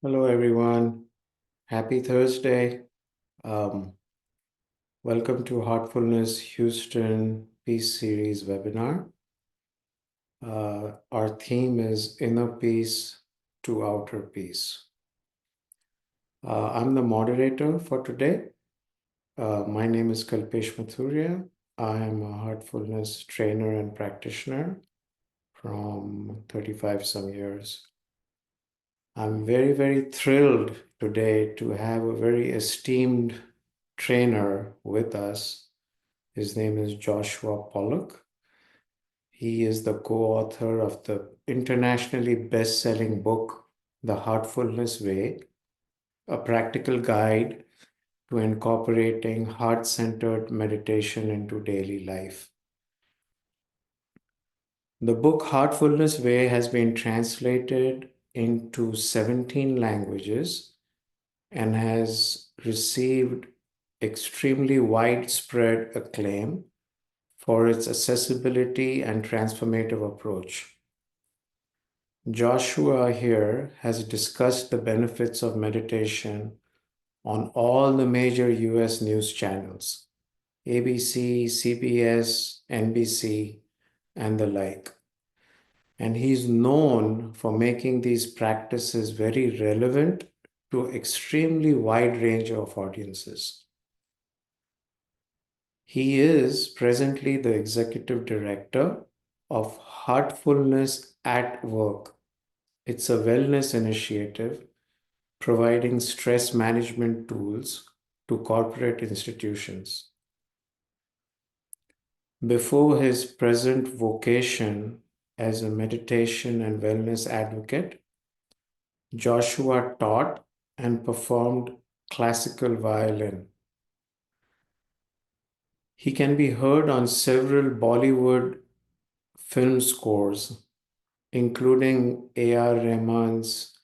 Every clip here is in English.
Hello, everyone. Happy Thursday. Um, Welcome to Heartfulness Houston Peace Series webinar. Our theme is Inner Peace to Outer Peace. I'm the moderator for today. My name is Kalpesh Mathuria. I am a heartfulness trainer and practitioner from 35 some years. I'm very, very thrilled today to have a very esteemed trainer with us. His name is Joshua Pollock. He is the co-author of the internationally best-selling book, The Heartfulness Way, a practical guide to incorporating heart-centered meditation into daily life. The book Heartfulness Way has been translated into 17 languages and has received extremely widespread acclaim for its accessibility and transformative approach. Joshua here has discussed the benefits of meditation on all the major US news channels, ABC, CBS, NBC, and the like. And he's known for making these practices very relevant to extremely wide range of audiences. He is presently the executive director of Heartfulness at Work. It's a wellness initiative providing stress management tools to corporate institutions. Before his present vocation as a meditation and wellness advocate, Joshua taught and performed classical violin. He can be heard on several Bollywood film scores, including A.R. Rahman's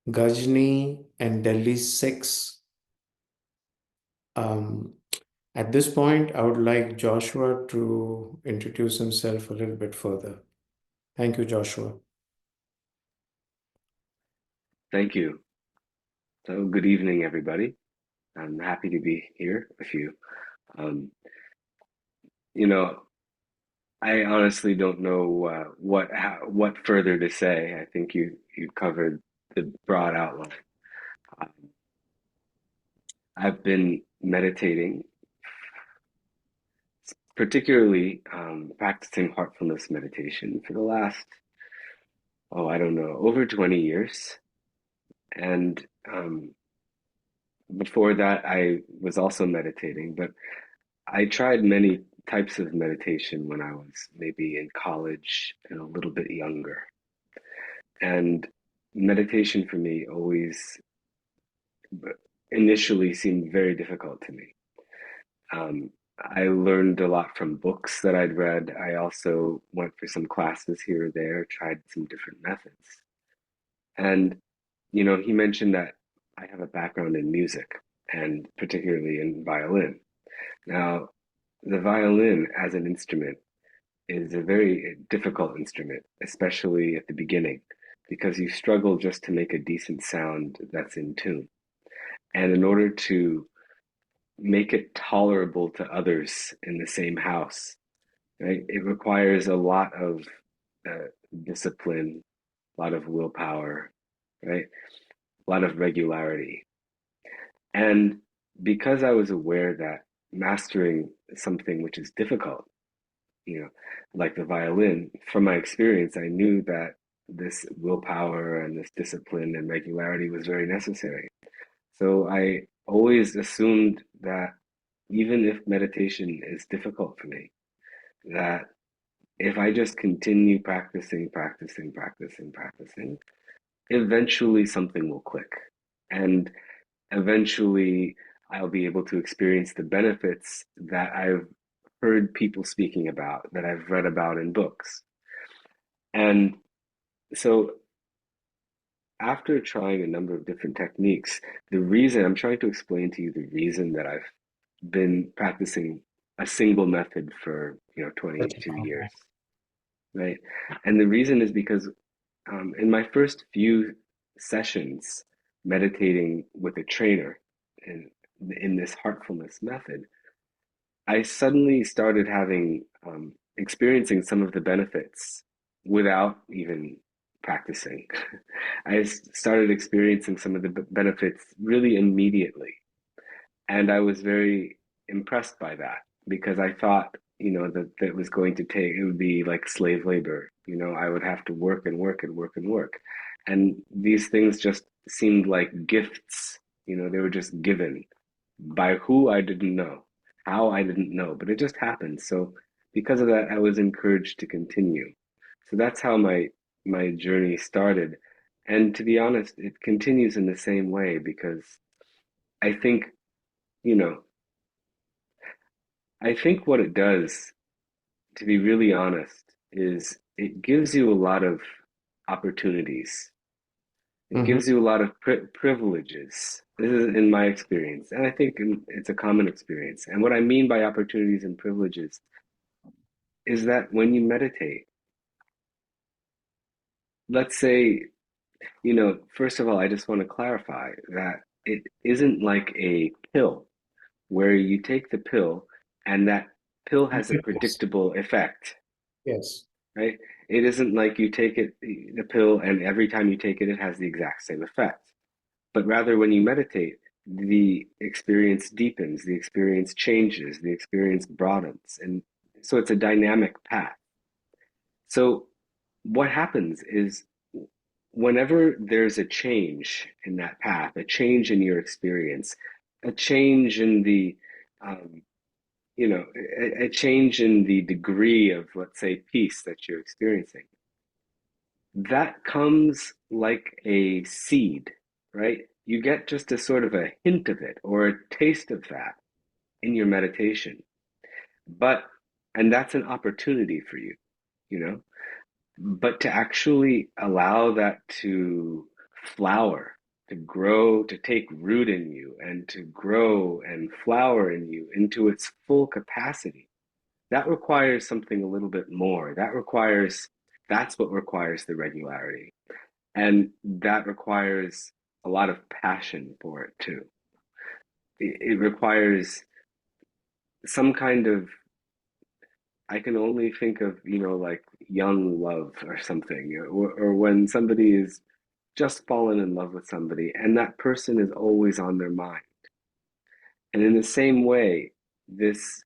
Gajni and Delhi 6. At this point, I would like Joshua to introduce himself a little bit further. Thank you, Joshua. Thank you. So, good evening, everybody. I'm happy to be here with you. Um, you know, I honestly don't know what further to say. I think you covered the broad outline. Um, I've been meditating, particularly practicing heartfulness meditation for the last, I don't know, over 20 years. And before that, I was also meditating, but I tried many types of meditation when I was maybe in college and a little bit younger. And meditation for me always initially seemed very difficult to me. Um, I learned a lot from books that I'd read. I also went for some classes here or there, tried some different methods. And, he mentioned that I have a background in music and particularly in violin. Now, the violin as an instrument is a very difficult instrument, especially at the beginning, because you struggle just to make a decent sound that's in tune. And in order to make it tolerable to others in the same house, right, it requires a lot of uh, discipline, a lot of willpower, right, a lot of regularity. And because I was aware that mastering something which is difficult, you know, like the violin, from my experience, I knew that this willpower and this discipline and regularity was very necessary. So I always assumed that even if meditation is difficult for me, that if I just continue practicing, eventually something will click. And eventually I'll be able to experience the benefits that I've heard people speaking about, that I've read about in books. And so after trying a number of different techniques, the reason I'm trying to explain to you the reason that I've been practicing a single method for 22 years, right? And the reason is because in my first few sessions, meditating with a trainer in, in this heartfulness method, I suddenly started having experiencing some of the benefits without even practicing. Started experiencing some of the benefits really immediately. And I was very impressed by that because I thought, that was going to take, it would be like slave labor. I would have to work and work and work and work. And these things just seemed like gifts. They were just given by who I didn't know, how I didn't know, but it just happened. So because of that, I was encouraged to continue. So that's how my journey started. And to be honest, it continues in the same way because I think, you know, I think what it does, to be really honest, is it gives you a lot of opportunities. It Mhm. gives you a lot of privileges. This is in my experience, and I think it's a common experience. And what I mean by opportunities and privileges is that when you meditate, let's say, first of all, I just want to clarify that it isn't like a pill where you take the pill and that pill has a Yes. predictable effect, Yes. right? It isn't like you take the pill, and every time you take it, it has the exact same effect. But rather, when you meditate, the experience deepens, the experience changes, the experience broadens. And so it's a dynamic path. So what happens is whenever there's a change in that path, a change in your experience, a change in the, um, a change in the degree of, let's say, peace that you're experiencing, that comes like a seed, right? You get just a sort of a hint of it or a taste of that in your meditation. But, and that's an opportunity for you, you know? But to actually allow that to flower, to grow, to take root in you, and to grow and flower in you into its full capacity, that requires something a little bit more. That's what requires the regularity. And that requires a lot of passion for it too. It requires some kind of, I can only think of, like young love or something, or when somebody is just fallen in love with somebody and that person is always on their mind. And in the same way, this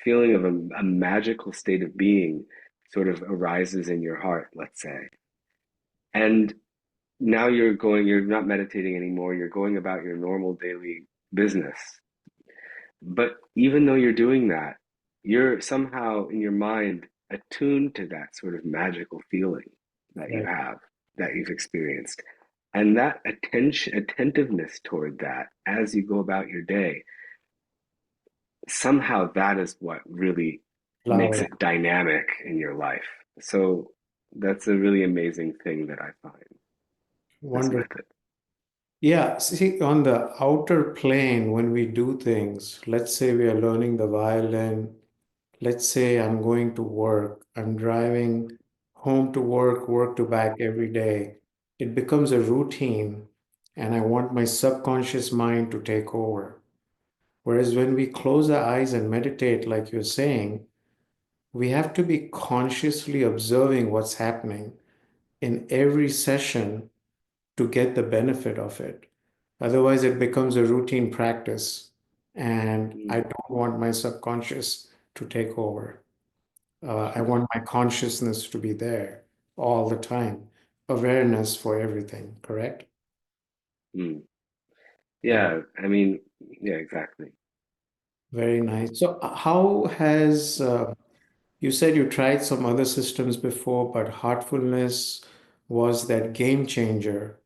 feeling of a magical state of being sort of arises in your heart, let's say. And now you're not meditating anymore, you're going about your normal daily business. But even though you're doing that, you're somehow in your mind attuned to that sort of magical feeling that you Right. have, that you've experienced. And that attentiveness toward that as you go about your day, somehow that is what really makes Flower. it dynamic in your life. So that's a really amazing thing that I find, this Wonderful. method. Yeah, see, on the outer plane, when we do things, let's say we are learning the violin, let's say I'm going to work, I'm driving home to work, work to back every day. It becomes a routine, and I want my subconscious mind to take over. Whereas when we close our eyes and meditate, like you're saying, we have to be consciously observing what's happening in every session to get the benefit of it. Otherwise, it becomes a routine practice, and I Mm, don't want my subconscious to take over. I sure. want my consciousness to be there all the time. Awareness for everything, correct? Mm. Yeah, Yeah, I mean, yeah, exactly. very nice. So, how has you said you tried some other systems before, but Heartfulness was that game changer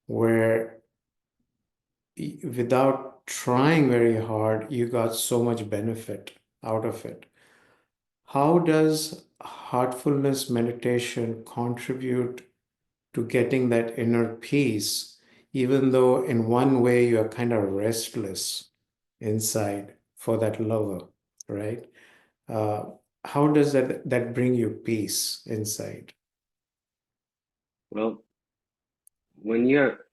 where without trying very hard, you got so much benefit out of it. How does heartfulness meditation contribute to getting that inner peace, even though in one way you're kind of restless inside for that lover, right? Uh, how does that bring you peace inside? Well, when you're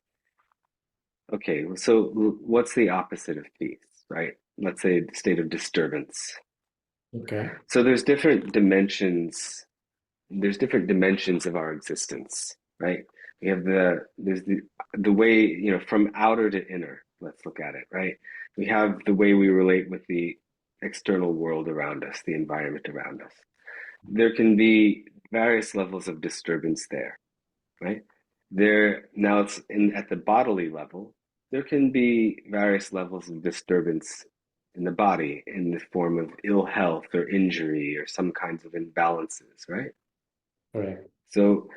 Okay, so what's the opposite of peace, right? Let's say the state of disturbance. Okay. So there's different dimensions of our existence, right? We have there's the way, from outer to inner, let's look at it, right? We have the way we relate with the external world around us, the environment around us. There can be various levels of disturbance there, right? There now it's in at the bodily level, there can be various levels of disturbance in the body in the form of ill health or injury or some kinds of imbalances, right? Correct. So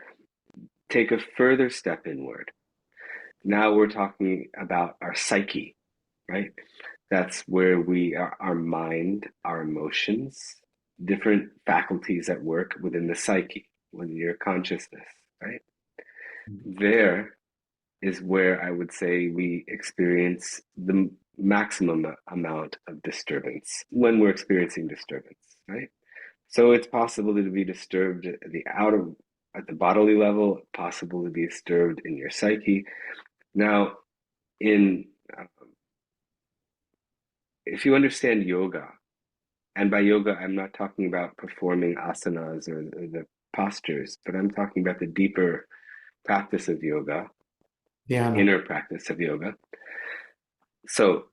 take a further step inward. Now we're talking about our psyche, right? That's where we are, our mind, our emotions, different faculties at work within the psyche, within your consciousness, right? There is where I would say we experience the maximum amount of disturbance when we're experiencing disturbance, right? So it's possible to be disturbed at the bodily level, possible to be disturbed in your psyche. Now, in if you understand yoga, and by yoga, I'm not talking about performing asanas or the postures, but I'm talking about the deeper practice of yoga, the Dhyana. inner practice of yoga. So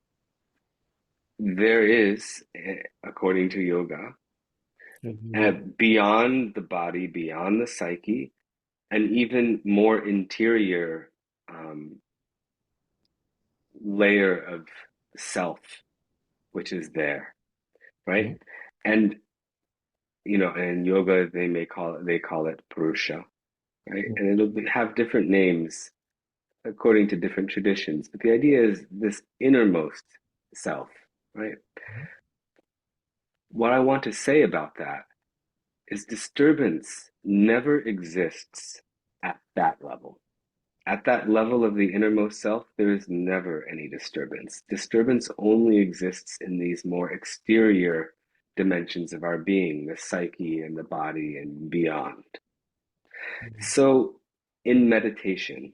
there is, according to yoga, Mhm. beyond the body, beyond the psyche, an even more interior um, layer of self, which is there, right? Okay. And in yoga they call it Purusha, right? And have different names according to different traditions. But the idea is this innermost self, right? What I want to say about that is disturbance never exists at that level. At that level of the innermost self, there is never any disturbance. Disturbance only exists in these more exterior dimensions of our being, the psyche and the body and beyond. So, in meditation,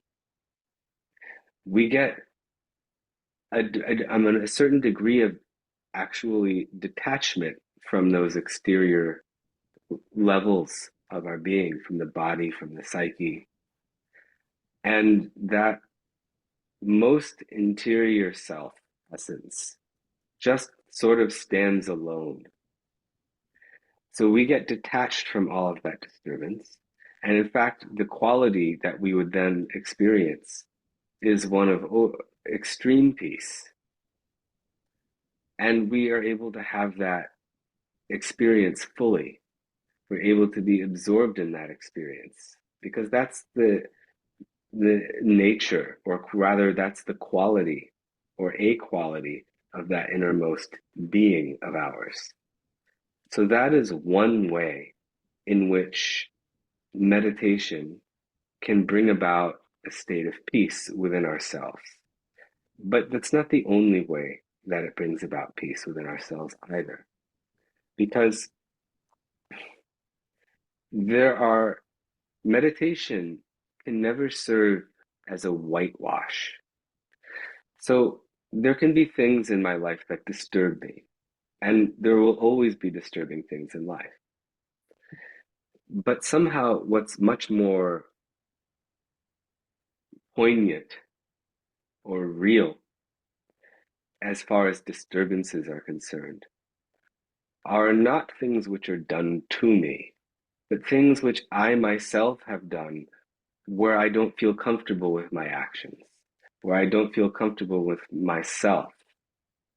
we get a certain degree of actually detachment from those exterior levels of our being, from the body, from the psyche, and that most interior self essence just sort of stands alone. So we get detached from all of that disturbance. And in fact, the quality that we would then experience is one of extreme peace. And we are able to have that experience fully. We're able to be absorbed in that experience because that's the nature, or rather, that's the quality or a quality of that innermost being of ours. So that is one way in which meditation can bring about a state of peace within ourselves. But that's not the only way that it brings about peace within ourselves either. Because there are meditation can never serve as a whitewash. So there can be things in my life that disturb me, and there will always be disturbing things in life. But somehow, what's much more poignant or real as far as disturbances are concerned are not things which are done to me, but things which I myself have done where I don't feel comfortable with my actions, where I don't feel comfortable with myself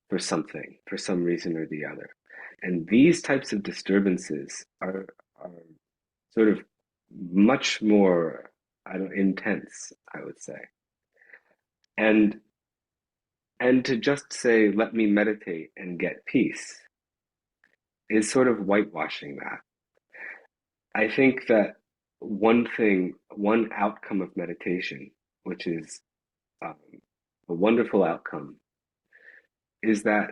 for something, for some reason or the other. And these types of disturbances are sort of much more, I don't intense, I would say. And and to just say, let me meditate and get peace is sort of whitewashing that. I think that one outcome of meditation, which is um, a wonderful outcome, is that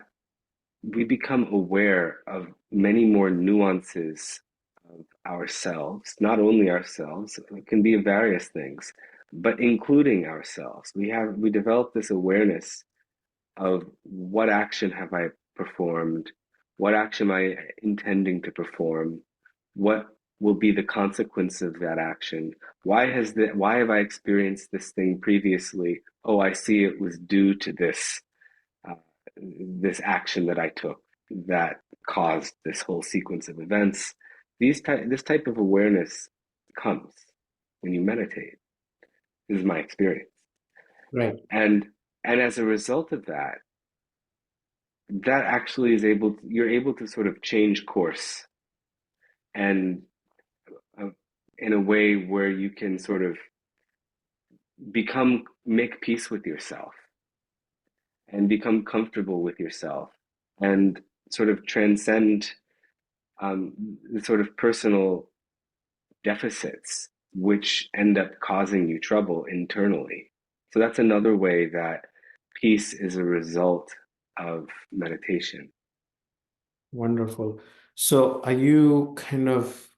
we become aware of many more nuances of ourselves, not only ourselves, it can be various things, but including ourselves. We develop this awareness of what action have I performed, what action am I intending to perform, what will be the consequence of that action. Why have I experienced this thing previously? Oh, I see it was due to uh, this action that I took that caused this whole sequence of events. This type of awareness comes when you meditate. This is my experience. Right. And and as a result of that, that actually you're able to sort of change course and uh, in a way where you can sort of make peace with yourself and become comfortable with yourself and sort of transcend the sort of personal deficits which end up causing you trouble internally. So that's another way that peace is a result of meditation. Wonderful. So are you kind of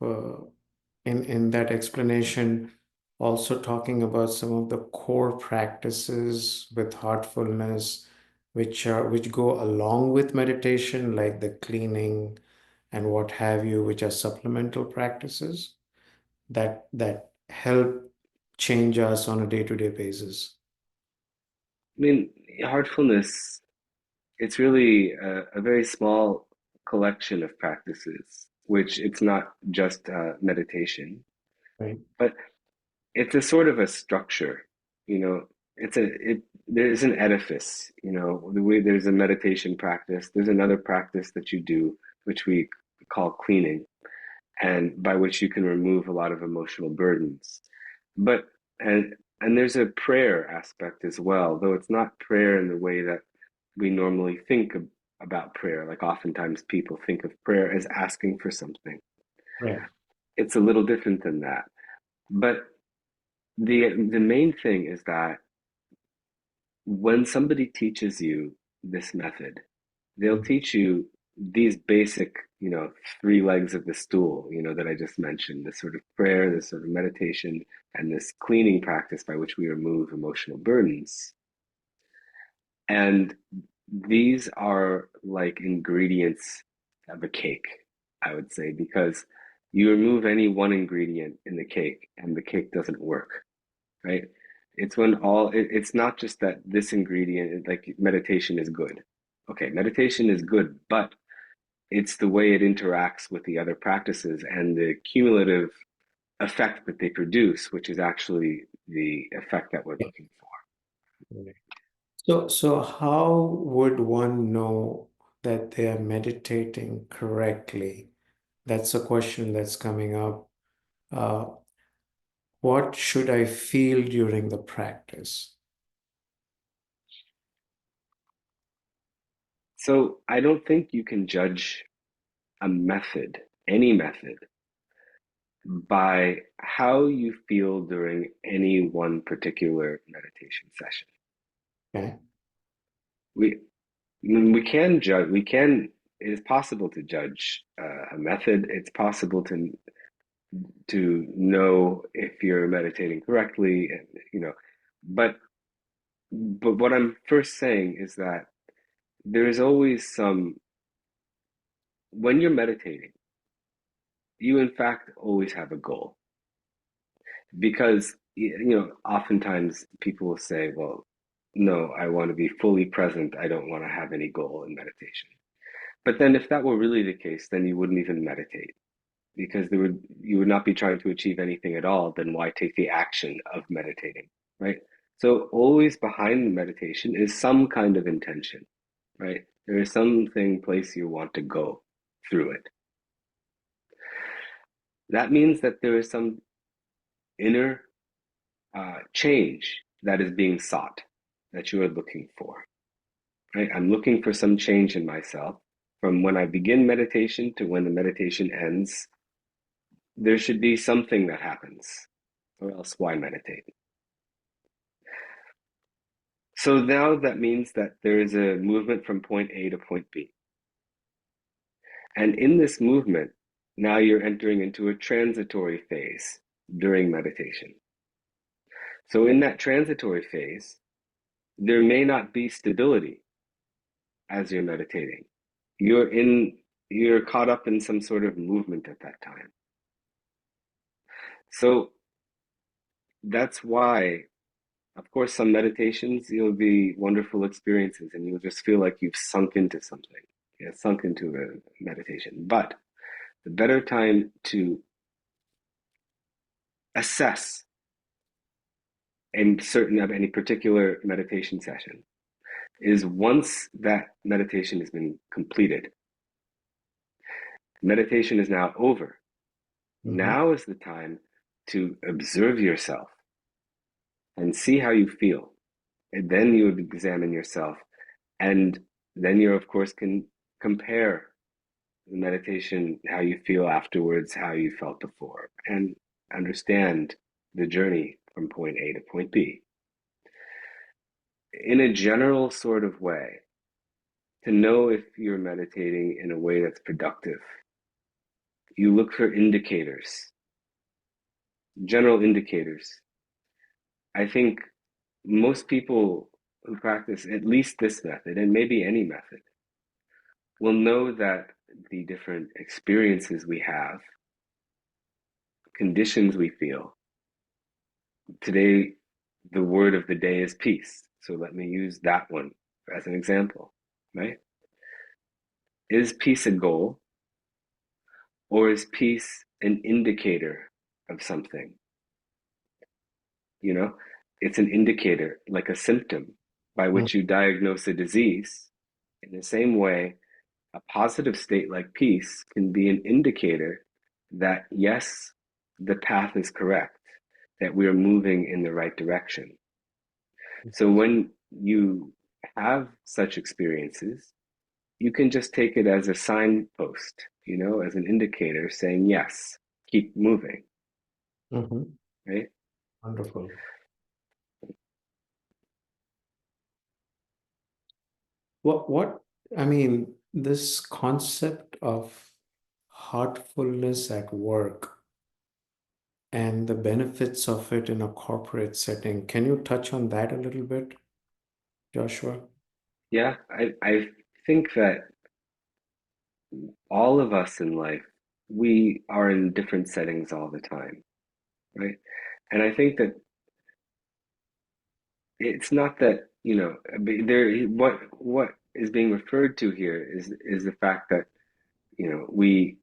in that explanation also talking about some of the core practices with heartfulness which go along with meditation, like the cleaning and what have you, which are supplemental practices that help change us on a day-to-day basis? I mean, heartfulness, it's really a very small collection of practices, which it's not just meditation, Right. but it's a sort of a structure, you know, there's an edifice, the way there's a meditation practice, there's another practice that you do, which we call cleaning, and by which you can remove a lot of emotional burdens. But and there's a prayer aspect as well, though it's not prayer in the way that we normally about prayer. Like oftentimes people think of prayer as asking for something. Right. It's a little different than that. But the main thing is that when somebody teaches you this method, they'll teach you these basic, three legs of the stool, that I just mentioned, this sort of prayer, this sort of meditation, and this cleaning practice by which we remove emotional burdens. And these are like ingredients of a cake, I would say, because you remove any one ingredient in the cake and the cake doesn't work, right? It's not just that this ingredient, like meditation is good. Okay, meditation is good, but it's the way it interacts with the other practices and the cumulative effect that they produce, which is actually the effect that we're looking for. Right. So how would one know that they are meditating correctly? That's a question that's coming up. Uh, what should I feel during the practice? So I don't think you can judge a method, any method, by how you feel during any one particular meditation session. Okay. We we can judge. It is possible to judge a method. It's possible to know if you're meditating correctly, and but but what I'm first saying is that there is always some when you're meditating, you in fact always have a goal because oftentimes people will say, well, no, I want to be fully present. I don't want to have any goal in meditation. But then if that were really the case, then you wouldn't even meditate because you would not be trying to achieve anything at all. Then why take the action of meditating, right? So always behind the meditation is some kind of intention, right? There is place you want to go through it. That means that there is some inner change that is being sought, that you are looking for, right? I'm looking for some change in myself from when I begin meditation to when the meditation ends. There should be something that happens, or else why meditate? So now that means that there is a movement from point A to point B. And in this movement, now you're entering into a transitory phase during meditation. So in that transitory phase, there may not be stability as you're meditating. You're in you're caught up in some sort of movement at that time. So that's why, of course, some meditations, you'll be wonderful experiences and you'll just feel like you've sunk into something, sunk into a meditation. But the better time to assess in certain of any particular meditation session is once that meditation has been completed. Meditation is now over. Mm-hmm. Now is the time to observe yourself and see how you feel. And then you would examine yourself. And then you, of course, can compare the meditation, how you feel afterwards, how you felt before, and understand the journey from point A to point B. In a general sort of way, to know if you're meditating in a way that's productive, you look for indicators, general indicators. I think most people who practice at least this method, and maybe any method, will know that the different experiences we have, conditions we feel. Today, the word of the day is peace. So let me use that one as an example, right? Is peace a goal, or is peace an indicator of something? You know, it's an indicator, like a symptom by which you diagnose a disease. In the same way, a positive state like peace can be an indicator that, yes, the path is correct, that we are moving in the right direction. So when you have such experiences, you can just take it as a signpost, as an indicator saying, yes, keep moving, Mm-hmm. right? Wonderful. I mean, this concept of heartfulness at work and the benefits of it in a corporate setting. Can you touch on that a little bit, Joshua? Yeah, I think that all of us in life, we are in different settings all the time, right? And I think that it's not that, what is being referred to here is the fact that, we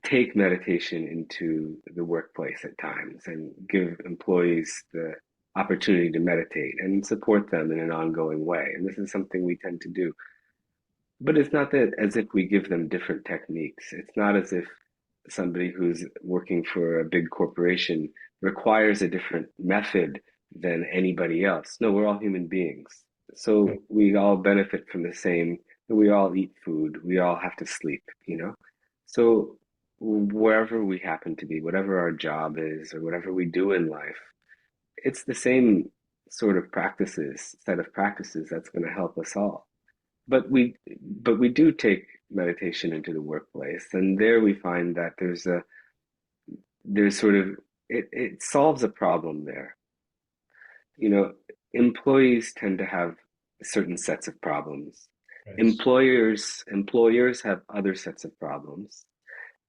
take meditation into the workplace at times and give employees the opportunity to meditate and support them in an ongoing way. And this is something we tend to do. But it's not that as if we give them different techniques. It's not as if somebody who's working for a big corporation requires a different method than anybody else. No, we're all human beings. Right. So we all benefit from the same, we all eat food, we all have to sleep. So wherever we happen to be, whatever our job is or whatever we do in life, it's the same sort of set of practices that's going to help us all. But we do take meditation into the workplace, and there we find that there's sort of it solves a problem there. You know, employees tend to have certain sets of problems. Yes. Employers have other sets of problems.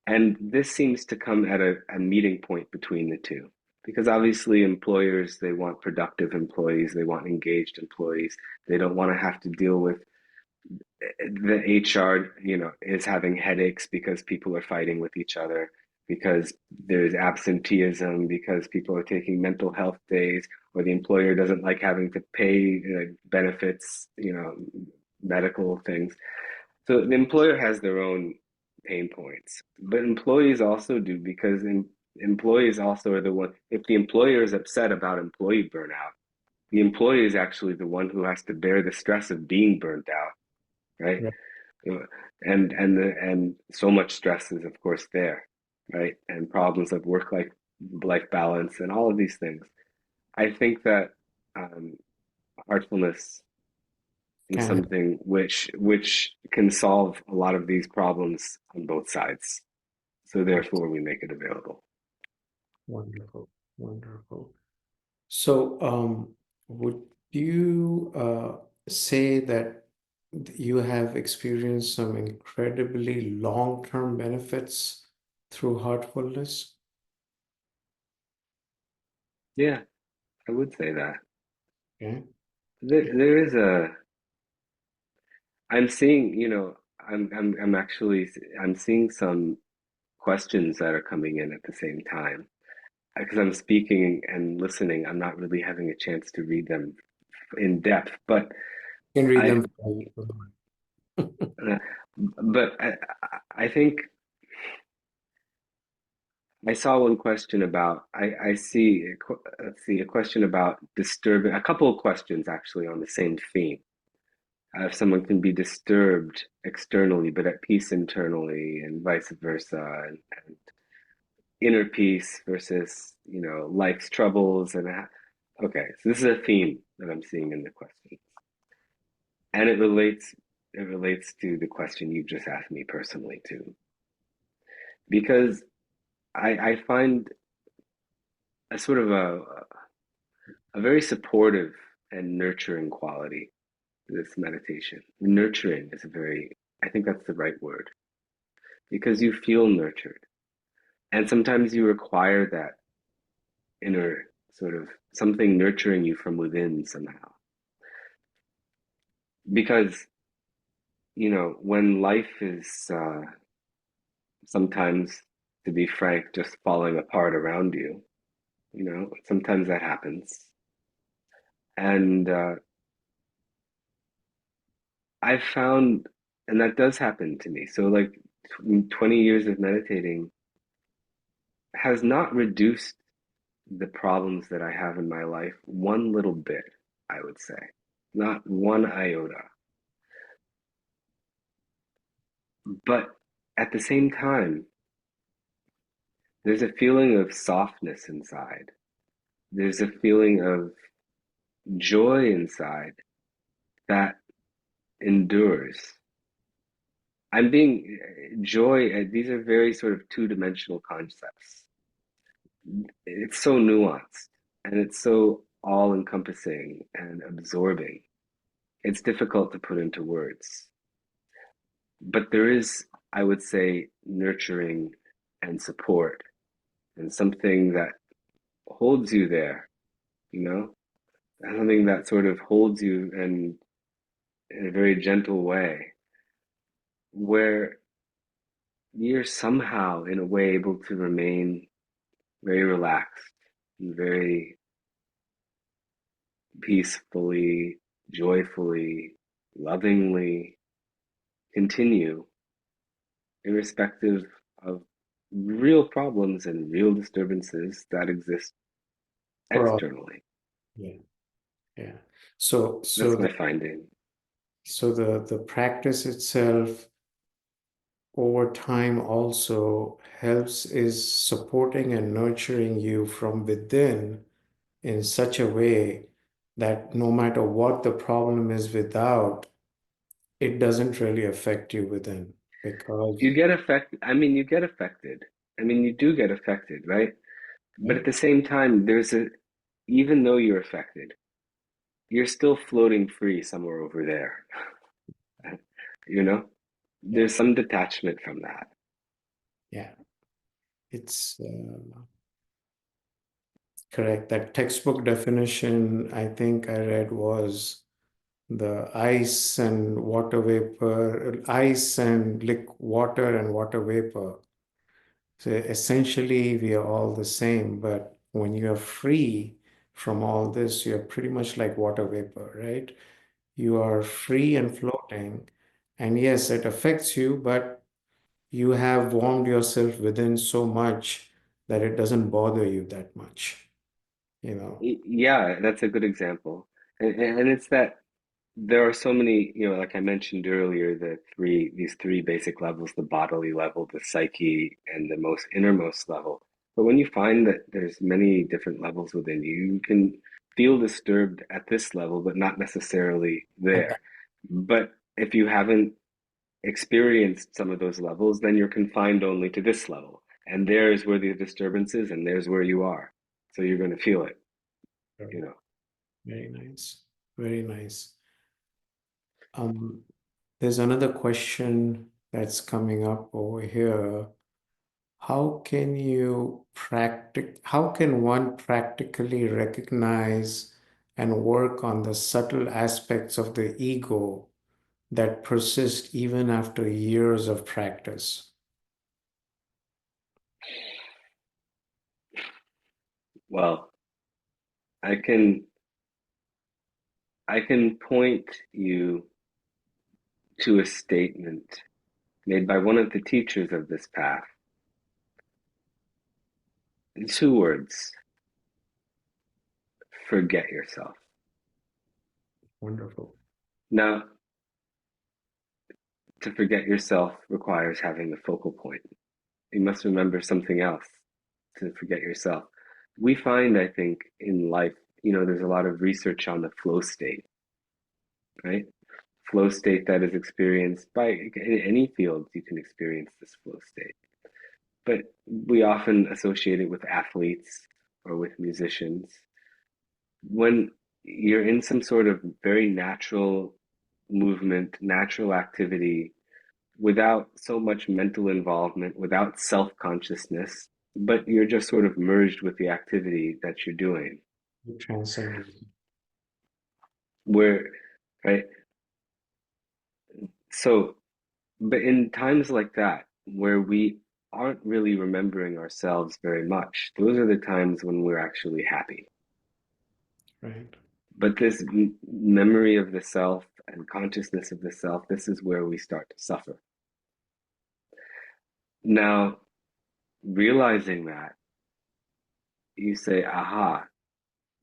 And this seems to come at a meeting point between the two. Because obviously employers, they want productive employees, they want engaged employees. They don't want to have to deal with the HR, is having headaches because people are fighting with each other, because there's absenteeism, because people are taking mental health days, or the employer doesn't like having to pay benefits, medical things. So the employer has their own pain points, but employees also do because employees also are the one. If the employer is upset about employee burnout, the employee is actually the one who has to bear the stress of being burnt out, right? Right. And so much stress is of course there, right? And problems of life balance and all of these things. I think that um, heartfulness is Can something which can solve a lot of these problems on both sides. So have. therefore, we make it available. Wonderful. Wonderful. So, would you say that you have experienced some incredibly long-term benefits through heartfulness? Yeah, I would say that. Yeah. There is a, I'm seeing, I'm actually, I'm seeing some questions that are coming in at the same time. Because I'm speaking and listening, I'm not really having a chance to read them in depth. But You can read I, them for me. uh, I think I saw one question about, I see, let's see, a question about disturbing, a couple of questions actually on the same theme. If someone can be disturbed externally but at peace internally, and vice versa, and inner peace versus, life's troubles, okay, so this is a theme that I'm seeing in the question, and it relates to the question you just asked me personally too, because I find a sort of a very supportive and nurturing quality to this meditation. Nurturing is a very, I think that's the right word, because you feel nurtured. And sometimes you require that inner sort of something nurturing you from within somehow. Because, when life is sometimes, to be frank, just falling apart around you, sometimes that happens. And I've found, and that does happen to me. So, like, 20 years of meditating has not reduced the problems that I have in my life one little bit, I would say. Not one iota. But at the same time, there's a feeling of softness inside. There's a feeling of joy inside that endures. I'm being joy, these are very sort of two-dimensional concepts. It's so nuanced and it's so all-encompassing and absorbing. It's difficult to put into words. But there is, I would say, nurturing and support and something that holds you there, you know, something that sort of holds you in a very gentle way, where you're somehow, in a way, able to remain very relaxed and very peacefully, joyfully, lovingly continue, irrespective of real problems and real disturbances that exist For all. externally. Yeah. Yeah. So, That's so my the, finding. so the practice itself over time also helps is supporting and nurturing you from within in such a way that no matter what the problem is without, it doesn't really affect you within because You get affected. I mean, you get affected. I mean, you do get affected, right? But yeah, at the same time, even though you're affected, you're still floating free somewhere over there. You know, yeah, there's some detachment from that. yeah, it's correct. That textbook definition I think I read was the ice and water vapor, ice and water and water vapor. So essentially, we are all the same, but when you are free from all this, you're pretty much like water vapor, right? You are free and floating. And yes, it affects you, but you have warmed yourself within so much that it doesn't bother you that much, you know. Yeah, that's a good example. And it's that there are so many, like I mentioned earlier, these three basic levels, the bodily level, the psyche, and the most innermost level. But when you find that there's many different levels within you, you can feel disturbed at this level, but not necessarily At that, there. But if you haven't experienced some of those levels, then you're confined only to this level. And there's where the disturbance is, and there's where you are. So you're going to feel it. you know. Very nice. Very nice. Um, there's another question that's coming up over here. How can one practically recognize and work on the subtle aspects of the ego that persist even after years of practice? Well, I can I can point you to a statement made by one of the teachers of this path. In 2 words: forget yourself. Wonderful. Now, to forget yourself requires having a focal point. You must remember something else to forget yourself. We find, I think, in life, there's a lot of research on the flow state, right? Flow state that is experienced by in any field, you can experience this flow state. But we often associate it with athletes or with musicians. When you're in some sort of very natural movement, natural activity, without so much mental involvement, without self-consciousness, but you're just sort of merged with the activity that you're doing. Transcendent. Where, right? So, but in times like that, where we aren't really remembering ourselves very much, those are the times when we're actually happy. Right. But this memory of the self and consciousness of the self, this is where we start to suffer. Now, realizing that, you say, aha,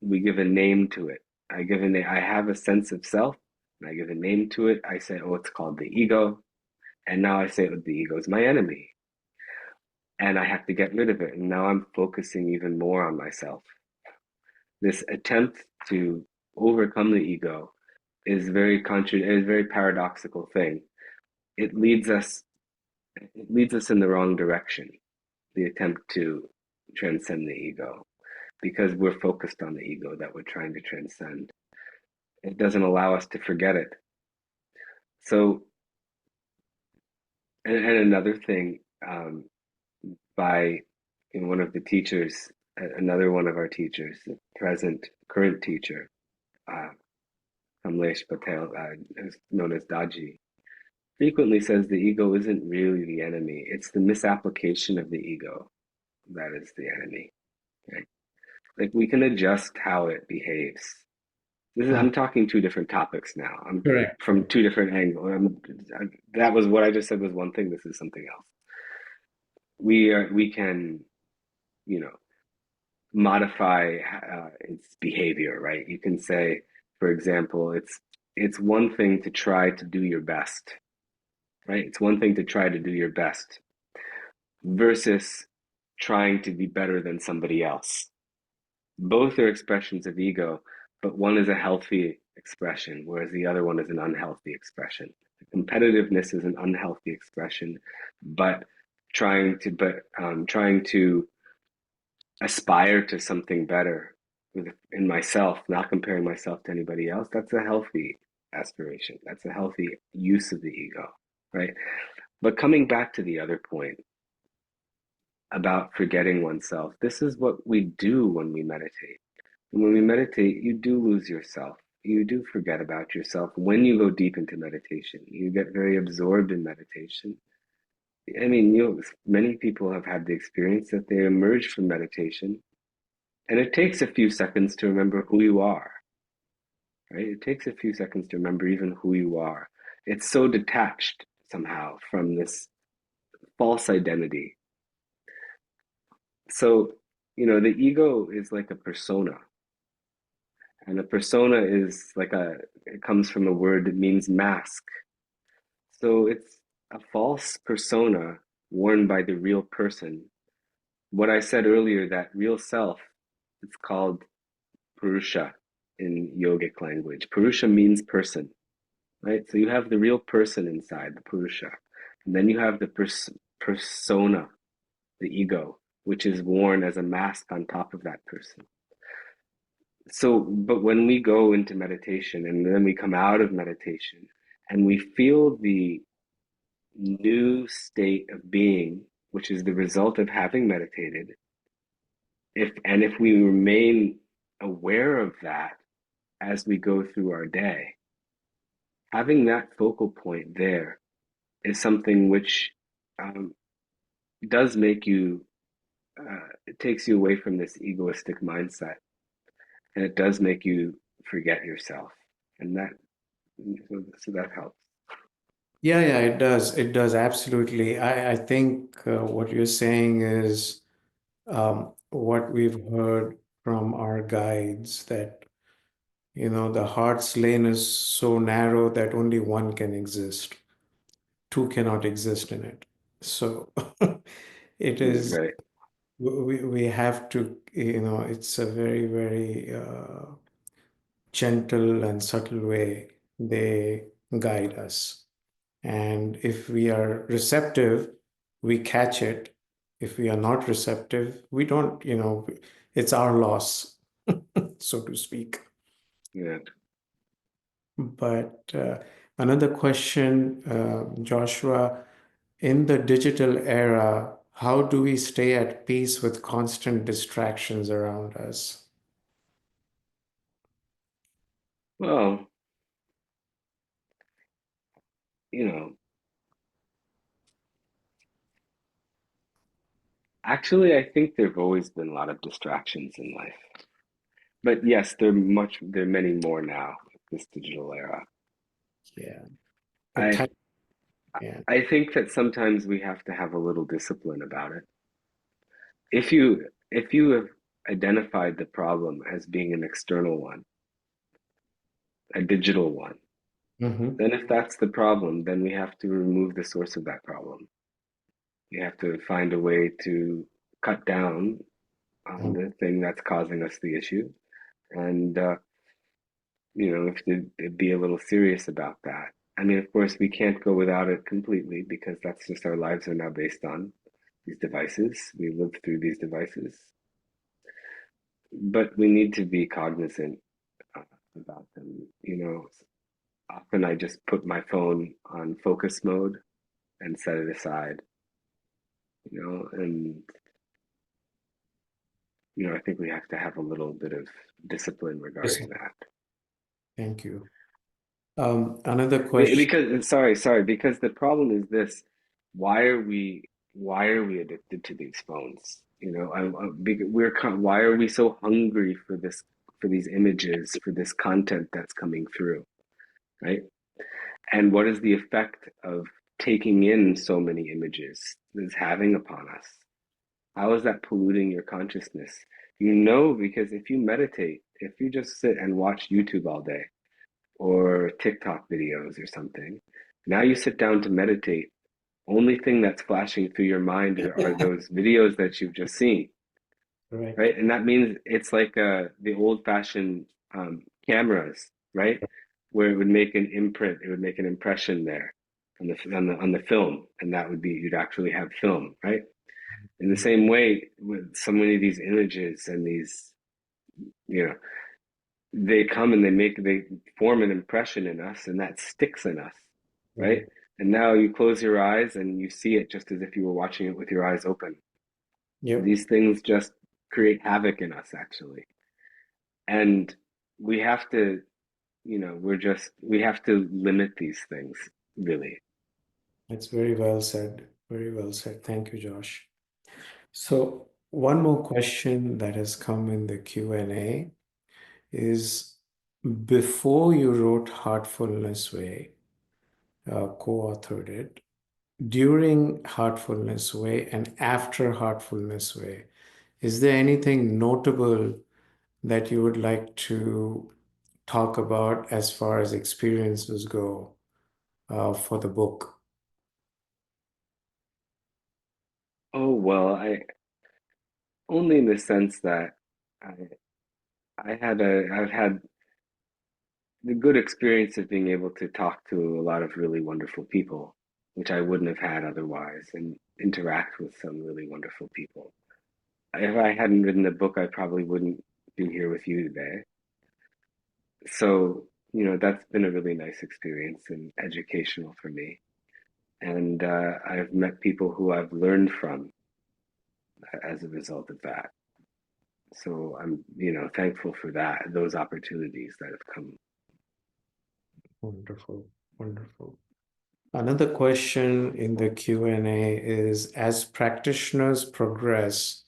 we give a name to it. I give a name. I have a sense of self, and I give a name to it. I say, oh, it's called the ego. And now I say, oh, the ego is my enemy. And I have to get rid of it. And now I'm focusing even more on myself. This attempt to overcome the ego is is a very paradoxical thing. It leads us it leads us in the wrong direction, the attempt to transcend the ego, because we're focused on the ego that we're trying to transcend. It doesn't allow us to forget it. So, and another thing, by one of the teachers, another one of our teachers, the current teacher, uh, Kamlesh Patel, known as Daji, frequently says the ego isn't really the enemy. It's the misapplication of the ego that is the enemy. Right? Like we can adjust how it behaves. Mhm. I'm talking two different topics now. I'm Correct. from two different angles. That was what I just said was one thing. This is something else. We can, you know, modify its behavior, right? You can say, for example, it's one thing to try to do your best, right? It's one thing to try to do your best versus trying to be better than somebody else. Both are expressions of ego, but one is a healthy expression, whereas the other one is an unhealthy expression. Competitiveness is an unhealthy expression, but trying to aspire to something better in myself, not comparing myself to anybody else, that's a healthy aspiration. That's a healthy use of the ego, right? But coming back to the other point about forgetting oneself, this is what we do when we meditate. And when we meditate, you do lose yourself. You do forget about yourself when you go deep into meditation. You get very absorbed in meditation. I mean, many people have had the experience that they emerge from meditation, and it takes a few seconds to remember who you are, right? It takes a few seconds to remember even who you are. It's so detached somehow from this false identity. So, the ego is like a persona. And a persona is it comes from a word that means mask. So it's a false persona worn by the real person. What I said earlier, that real self, it's called Purusha in yogic language. Purusha means person, right? So you have the real person inside, the Purusha. And then you have the persona, the ego, which is worn as a mask on top of that person. but when we go into meditation and then we come out of meditation and we feel the new state of being, which is the result of having meditated, if we remain aware of that as we go through our day, having that focal point there is something which um, does make you, it takes you away from this egoistic mindset, and it does make you forget yourself, and so that helps. Yeah, yeah, it does. It does absolutely. I think what you're saying is what we've heard from our guides that, the heart's lane is so narrow that only one can exist. Two cannot exist in it. So it is, Right. we have to, it's a very, very gentle and subtle way they guide us. And if we are receptive, we catch it. If we are not receptive, we don't, it's our loss, so to speak. Yeah. But another question, Joshua, in the digital era, how do we stay at peace with constant distractions around us? Well, you know, actually, I think there've always been a lot of distractions in life. But yes, there are many more now with this digital era. Yeah, the I type, yeah. I think that sometimes we have to have a little discipline about it. If you have identified the problem as being an external one, a digital one, Hmm. then if that's the problem, then we have to remove the source of that problem. We have to find a way to cut down on the thing that's causing us the issue, and we have to be a little serious about that. I mean, of course, we can't go without it completely because that's just our lives are now based on these devices. We live through these devices, but we need to be cognizant uh, about them. Often I just put my phone on focus mode and set it aside, and I think we have to have a little bit of discipline Yes, regarding that. thank you. Another question. Because because the problem is this: why are we addicted to these phones? Why are we so hungry for this, for these images, for this content that's coming through, right? And what is the effect of taking in so many images is having upon us? How is that polluting your consciousness? Because if you meditate, if you just sit and watch YouTube all day or TikTok videos or something, now you sit down to meditate. Only thing that's flashing through your mind are those videos that you've just seen, Correct. right? And that means it's like the old-fashioned cameras, right? Where it would make an imprint, it would make an impression there on the film, and that would be you'd actually have film, right? In the same way, with so many of these images and these, you know, they come and they form an impression in us, and that sticks in us, right? Right. And now you close your eyes and you see it just as if you were watching it with your eyes open. Yep. These things just create havoc in us, actually. And we have to, we have to limit these things, really. That's very well said. Very well said. Thank you, Josh. So one more question that has come in the Q&A is before you wrote Heartfulness Way, co-authored it, during Heartfulness Way and after Heartfulness Way, is there anything notable that you would like to talk about as far as experiences go for the book? Oh, well, I only in the sense that I I've had the good experience of being able to talk to a lot of really wonderful people, which I wouldn't have had otherwise, and interact with some really wonderful people. If I hadn't written the book, I probably wouldn't be here with you today. So, that's been a really nice experience and educational for me. And I've met people who I've learned from as a result of that. So I'm, thankful for that, those opportunities that have come. Wonderful, wonderful. Another question in the Q&A is, as practitioners progress,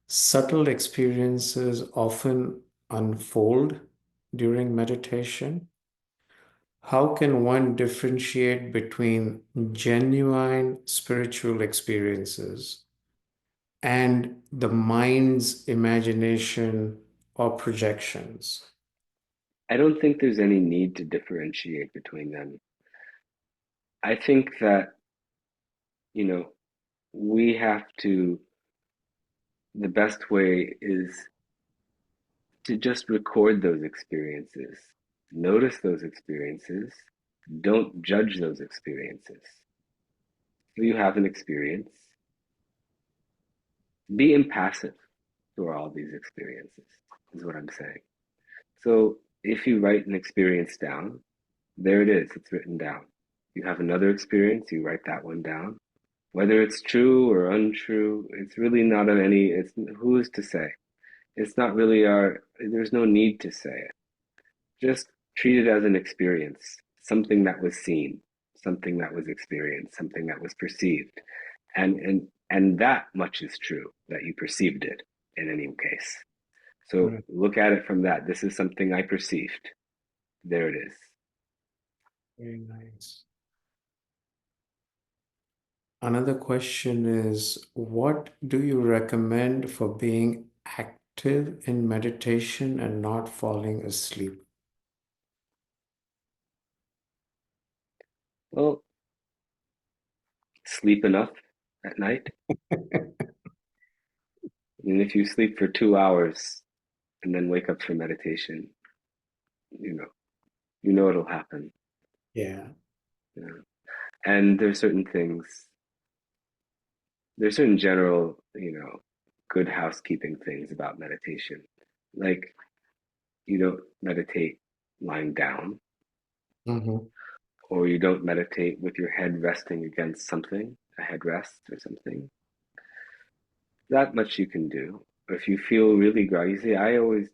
subtle experiences often unfold during meditation. How can one differentiate between genuine spiritual experiences and the mind's imagination or projections? I don't think there's any need to differentiate between them. I think that, you know, we have to, the best way is to just record those experiences, notice those experiences, don't judge those experiences. If you have an experience, be impassive through all these experiences, is what I'm saying. So if you write an experience down, there it is, it's written down. You have another experience, you write that one down. Whether it's true or untrue, it's really not of any, it's who is to say? It's not really there's no need to say it. Just treat it as an experience, something that was seen, something that was experienced, something that was perceived. And that much is true, that you perceived it in any case. So Right. look at it from that. This is something I perceived. There it is. Very nice. Another question is, what do you recommend for being active in meditation and not falling asleep? Well, sleep enough at night. And if you sleep for 2 hours and then wake up for meditation, you know, it'll happen. Yeah. You know? And there's certain general, good housekeeping things about meditation. Like you don't meditate lying down, Hmm. or you don't meditate with your head resting against something, a headrest or something. That much you can do. If you feel really groggy, see, I always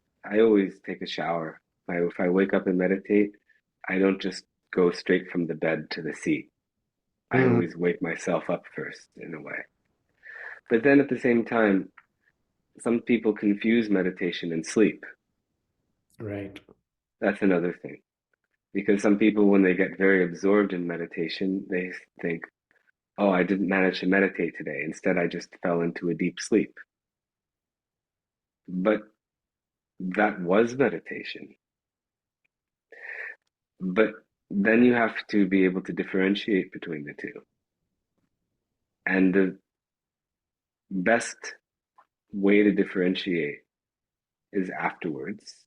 take a shower. If I wake up and meditate, I don't just go straight from the bed to the seat. I Hmm. always wake myself up first, in a way. But then at the same time, some people confuse meditation and sleep. Right. That's another thing. Because some people, when they get very absorbed in meditation, they think, oh, I didn't manage to meditate today. Instead, I just fell into a deep sleep. But that was meditation. But then you have to be able to differentiate between the two. And the best way to differentiate is afterwards.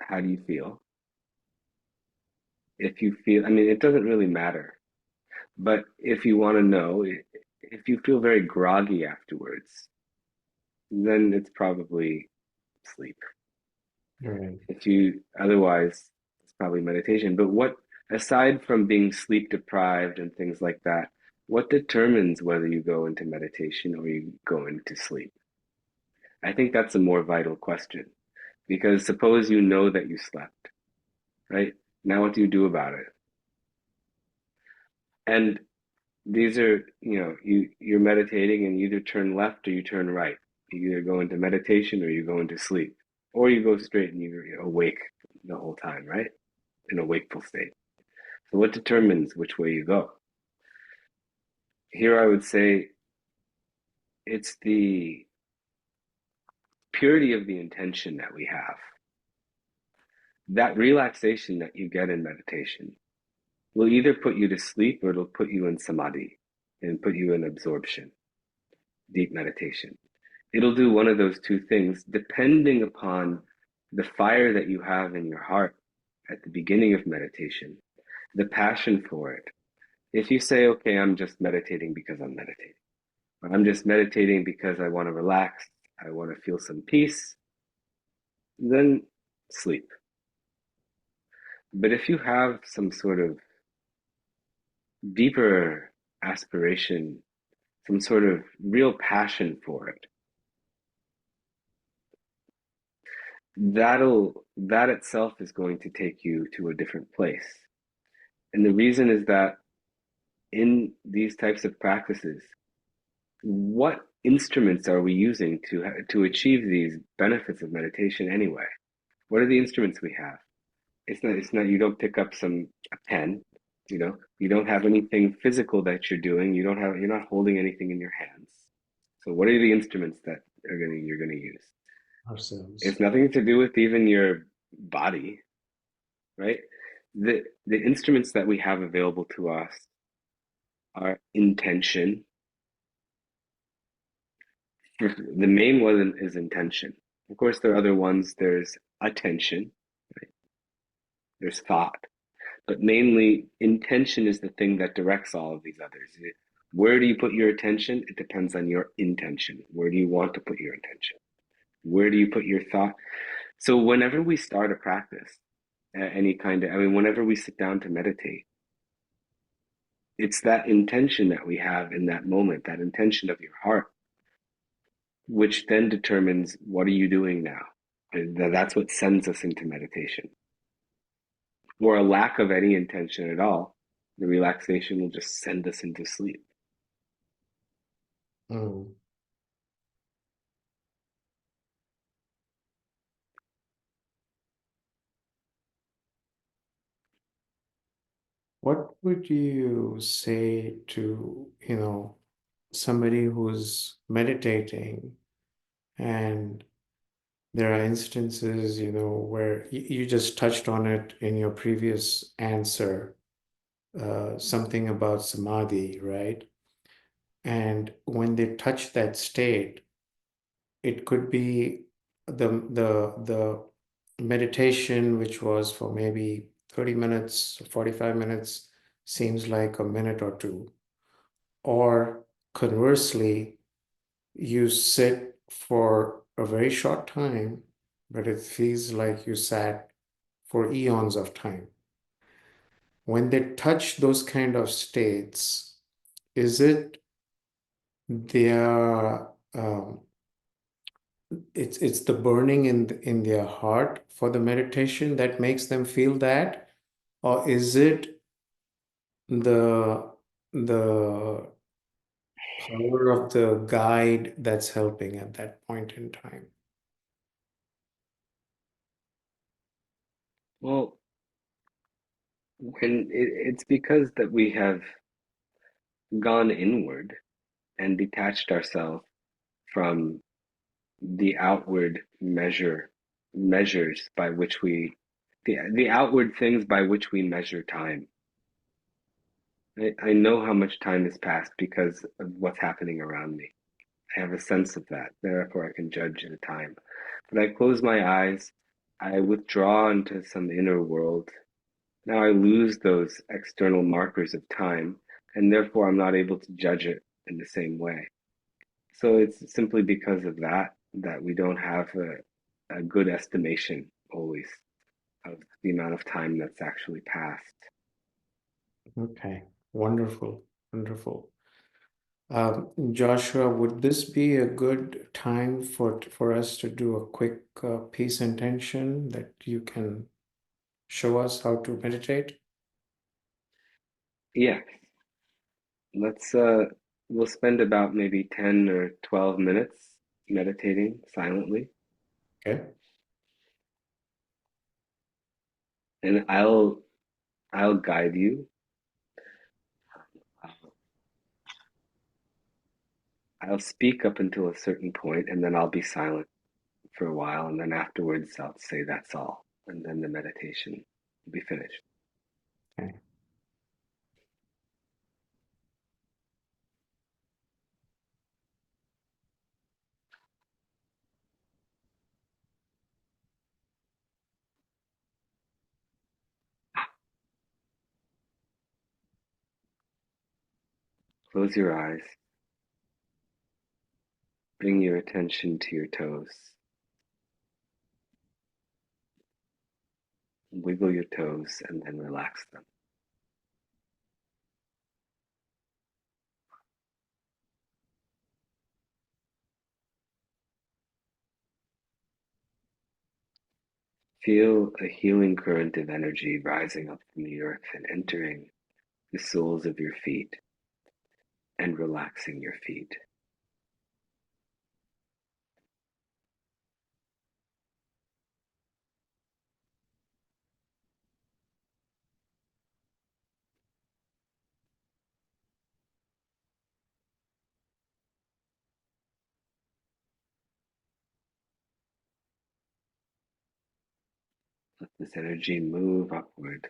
How do you feel? If you feel, I mean, it doesn't really matter. But if you want to know, if you feel very groggy afterwards, then it's probably sleep. Right. If you otherwise, it's probably meditation. But aside from being sleep deprived and things like that, what determines whether you go into meditation or you go into sleep? I think that's a more vital question, because suppose you know that you slept, right? Now what do you do about it? And these are, you're meditating and you either turn left or you turn right. You either go into meditation or you go into sleep, or you go straight and you're awake the whole time, right? In a wakeful state. So what determines which way you go? Here I would say it's the purity of the intention that we have. That relaxation that you get in meditation will either put you to sleep or it'll put you in samadhi and put you in absorption, deep meditation. It'll do one of those two things depending upon the fire that you have in your heart at the beginning of meditation, the passion for it. If you say, okay, I'm just meditating because I'm meditating, or I'm just meditating because I want to relax, I want to feel some peace, then sleep. But if you have some sort of deeper aspiration, some sort of real passion for it, that itself is going to take you to a different place. And the reason is that in these types of practices, what instruments are we using to achieve these benefits of meditation anyway? What are the instruments we have? It's not you don't pick up a pen, you don't have anything physical that you're not holding anything in your hands. So what are the instruments that you're gonna use? It's Ourselves. nothing to do with even your body, right? The instruments that we have available to us are intention. The main one is intention. Of course, there are other ones. There's attention, right? There's thought, but mainly intention is the thing that directs all of these others. Where do you put your attention? It depends on your intention. Where do you want to put your intention? Where do you put your thought? So whenever we start a practice, whenever we sit down to meditate, it's that intention that we have in that moment, that intention of your heart, which then determines what are you doing now? And that's what sends us into meditation. Or a lack of any intention at all, the relaxation will just send us into sleep. Mm. What would you say to, somebody who's meditating and there are instances, where you just touched on it in your previous answer, something about samadhi, right? And when they touch that state, it could be the meditation, which was for maybe 30 minutes, 45 minutes, seems like a minute or two. Or conversely, you sit for a very short time, but it feels like you sat for eons of time. When they touch those kind of states, is it their it's the burning in their heart for the meditation that makes them feel that, or is it the the power of the guide that's helping at that point in time? Well, it's because that we have gone inward and detached ourselves from the outward measures by which the outward things by which we measure time. I know how much time has passed because of what's happening around me. I have a sense of that, therefore I can judge the time. But I close my eyes, I withdraw into some inner world. Now I lose those external markers of time, and therefore I'm not able to judge it in the same way. So it's simply because of that we don't have a good estimation always of the amount of time that's actually passed. Okay, wonderful, wonderful. Joshua, would this be a good time for us to do a quick peace intention that you can show us how to meditate? Yeah, let's we'll spend about maybe 10 or 12 minutes meditating silently, Okay. and I'll guide you. I'll speak up until a certain point, and then I'll be silent for a while, and then afterwards I'll say that's all, and then the meditation will be finished. Okay. Close your eyes. Bring your attention to your toes. Wiggle your toes and then relax them. Feel a healing current of energy rising up from the earth and entering the soles of your feet and relaxing your feet. Let this energy move upward,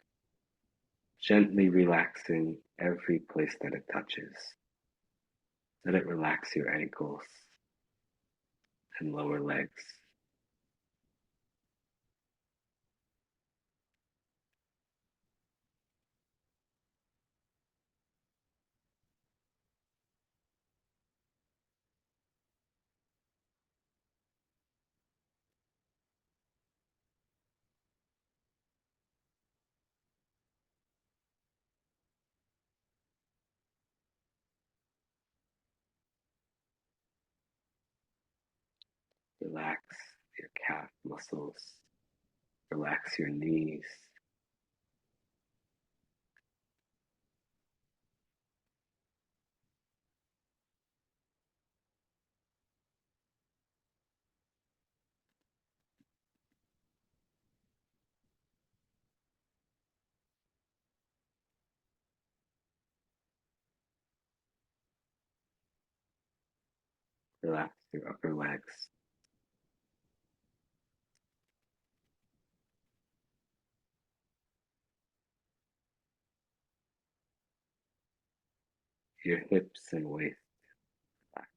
gently relaxing every place that it touches. Let it relax your ankles and lower legs. Relax your calf muscles. Relax your knees. Relax your upper legs. Your hips and waist. Relax.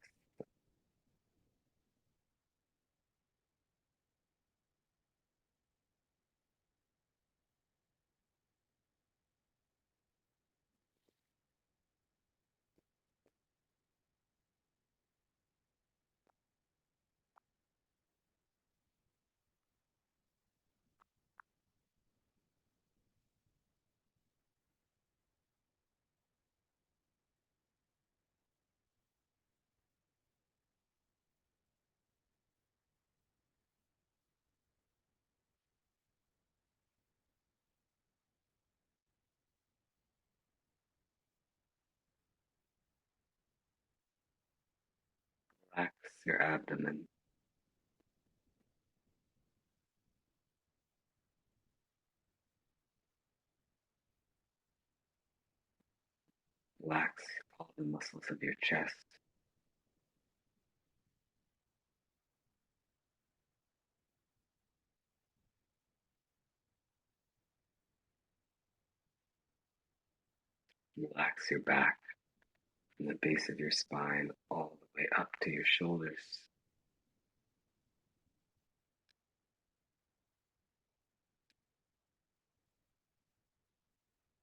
Relax your abdomen. Relax all the muscles of your chest. Relax your back from the base of your spine all the way up to your shoulders.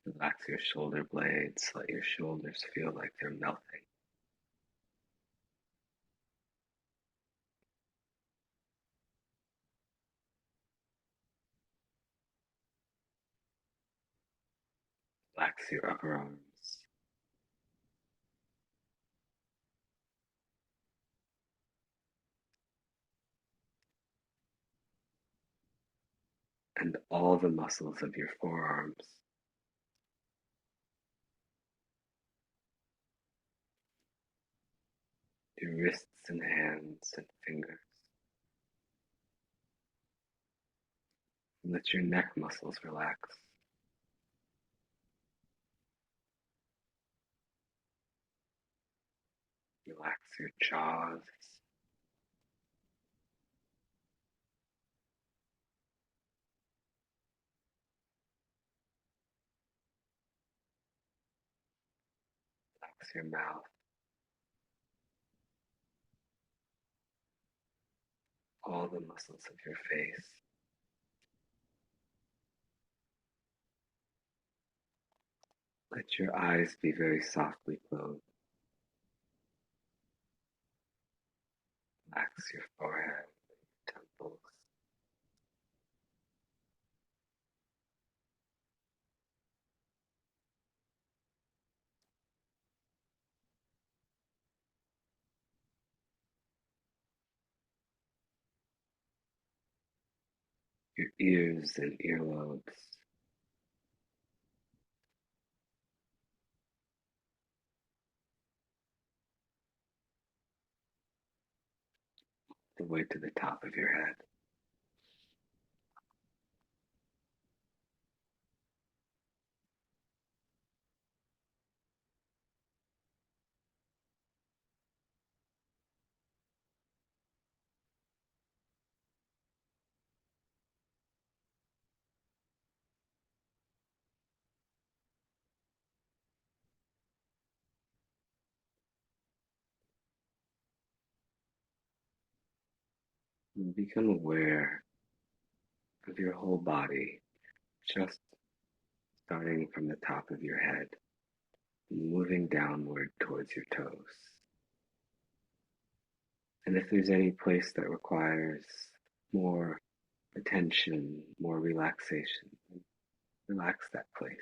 Relax your shoulder blades. Let your shoulders feel like they're melting. Relax your upper arms. And all the muscles of your forearms. Your wrists and hands and fingers. And let your neck muscles relax. Relax your jaws. Relax your mouth. All the muscles of your face. Let your eyes be very softly closed. Relax your forehead, temples. your ears and earlobes, the way to the top of your head. And become aware of your whole body, just starting from the top of your head, moving downward towards your toes. And if there's any place that requires more attention, more relaxation, relax that place.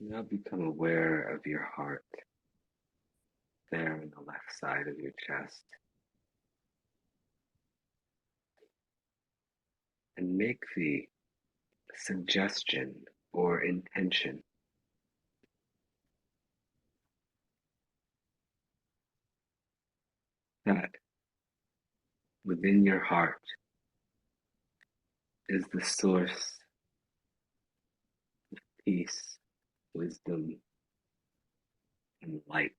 Now become aware of your heart there on the left side of your chest, and make the suggestion or intention that within your heart is the source of peace, wisdom, and light,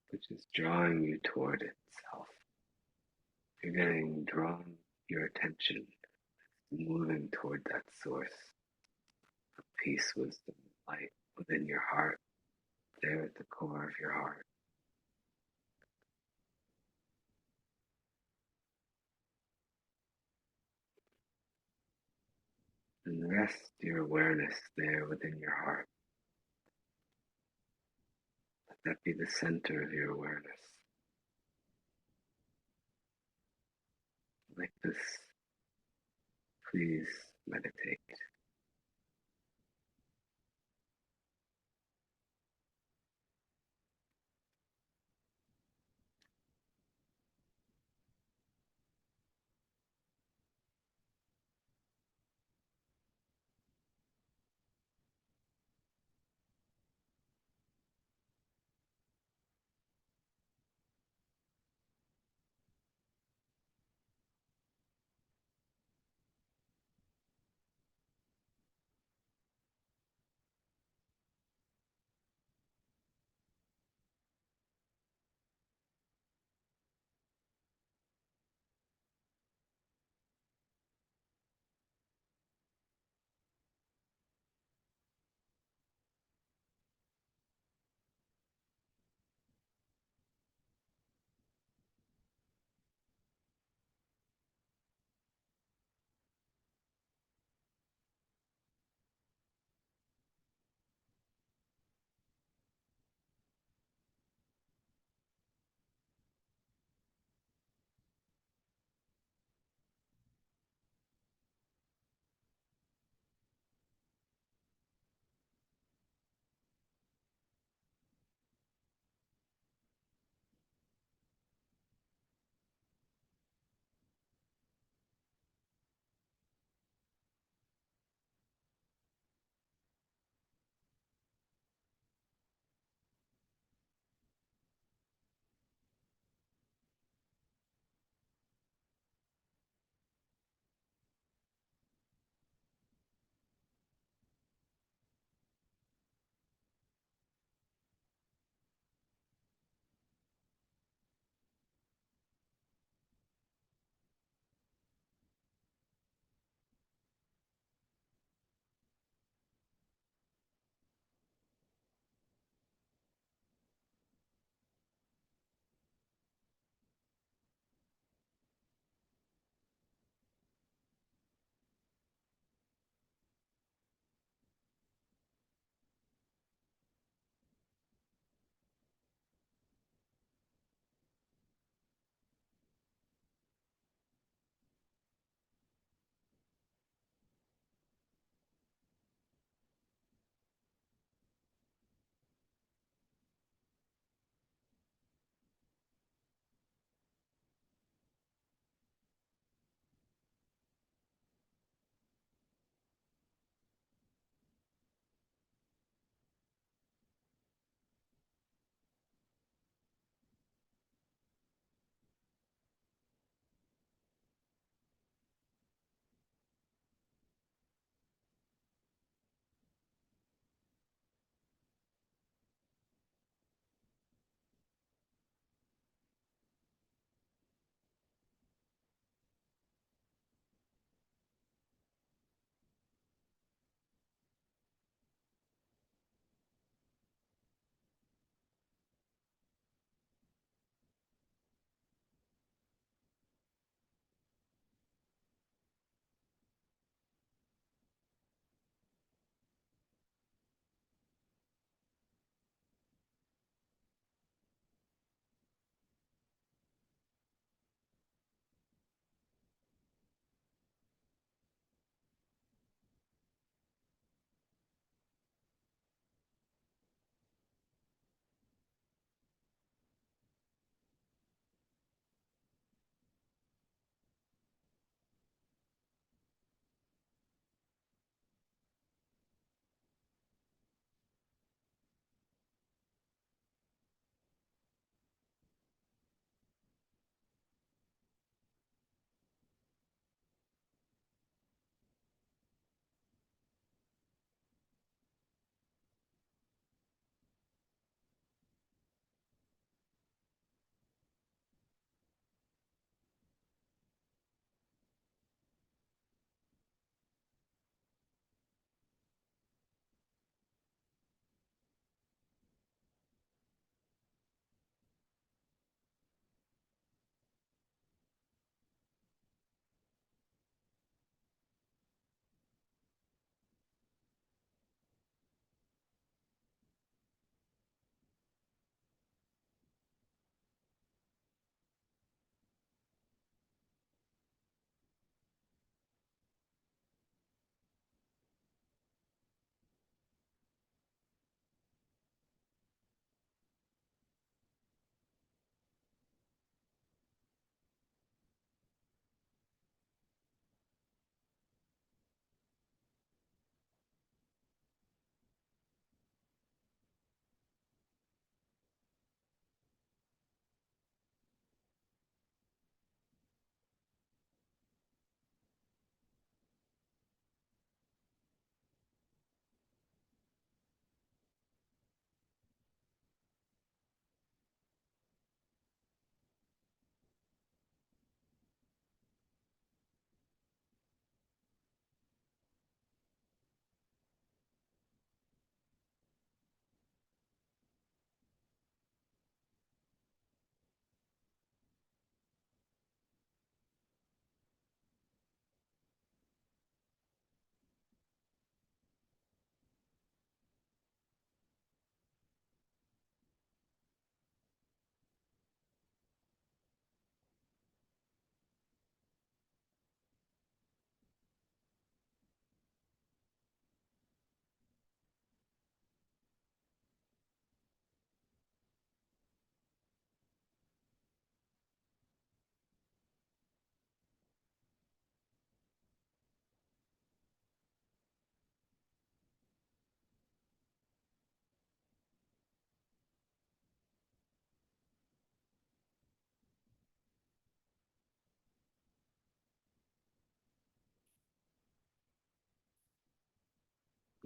which is drawing you toward itself. You're getting drawn, your attention moving toward that source of peace, wisdom, and light within your heart, there at the core of your heart. And rest your awareness there within your heart. Let that be the center of your awareness. Like this, please meditate.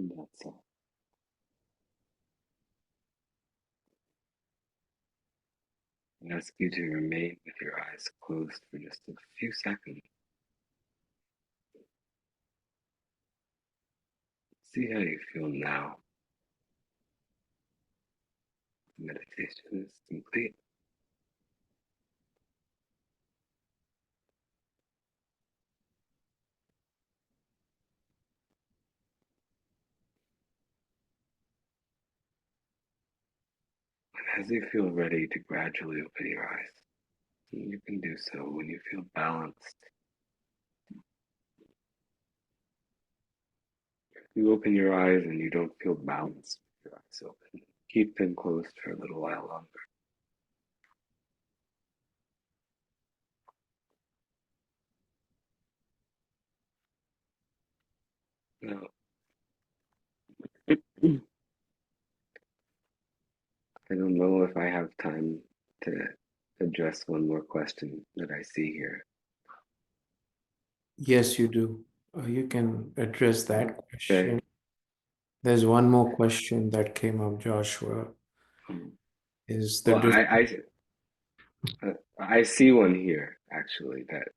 And that's all. I ask you to remain with your eyes closed for just a few seconds. See how you feel now. The meditation is complete. And as you feel ready to gradually open your eyes, you can do so when you feel balanced. If you open your eyes and you don't feel balanced with your eyes open, keep them closed for a little while longer. Now, I don't know if I have time to address one more question that I see here. Yes, you do. You can address that Okay. question. There's one more question that came up, Joshua. Um, Is the well, diff I see one here actually that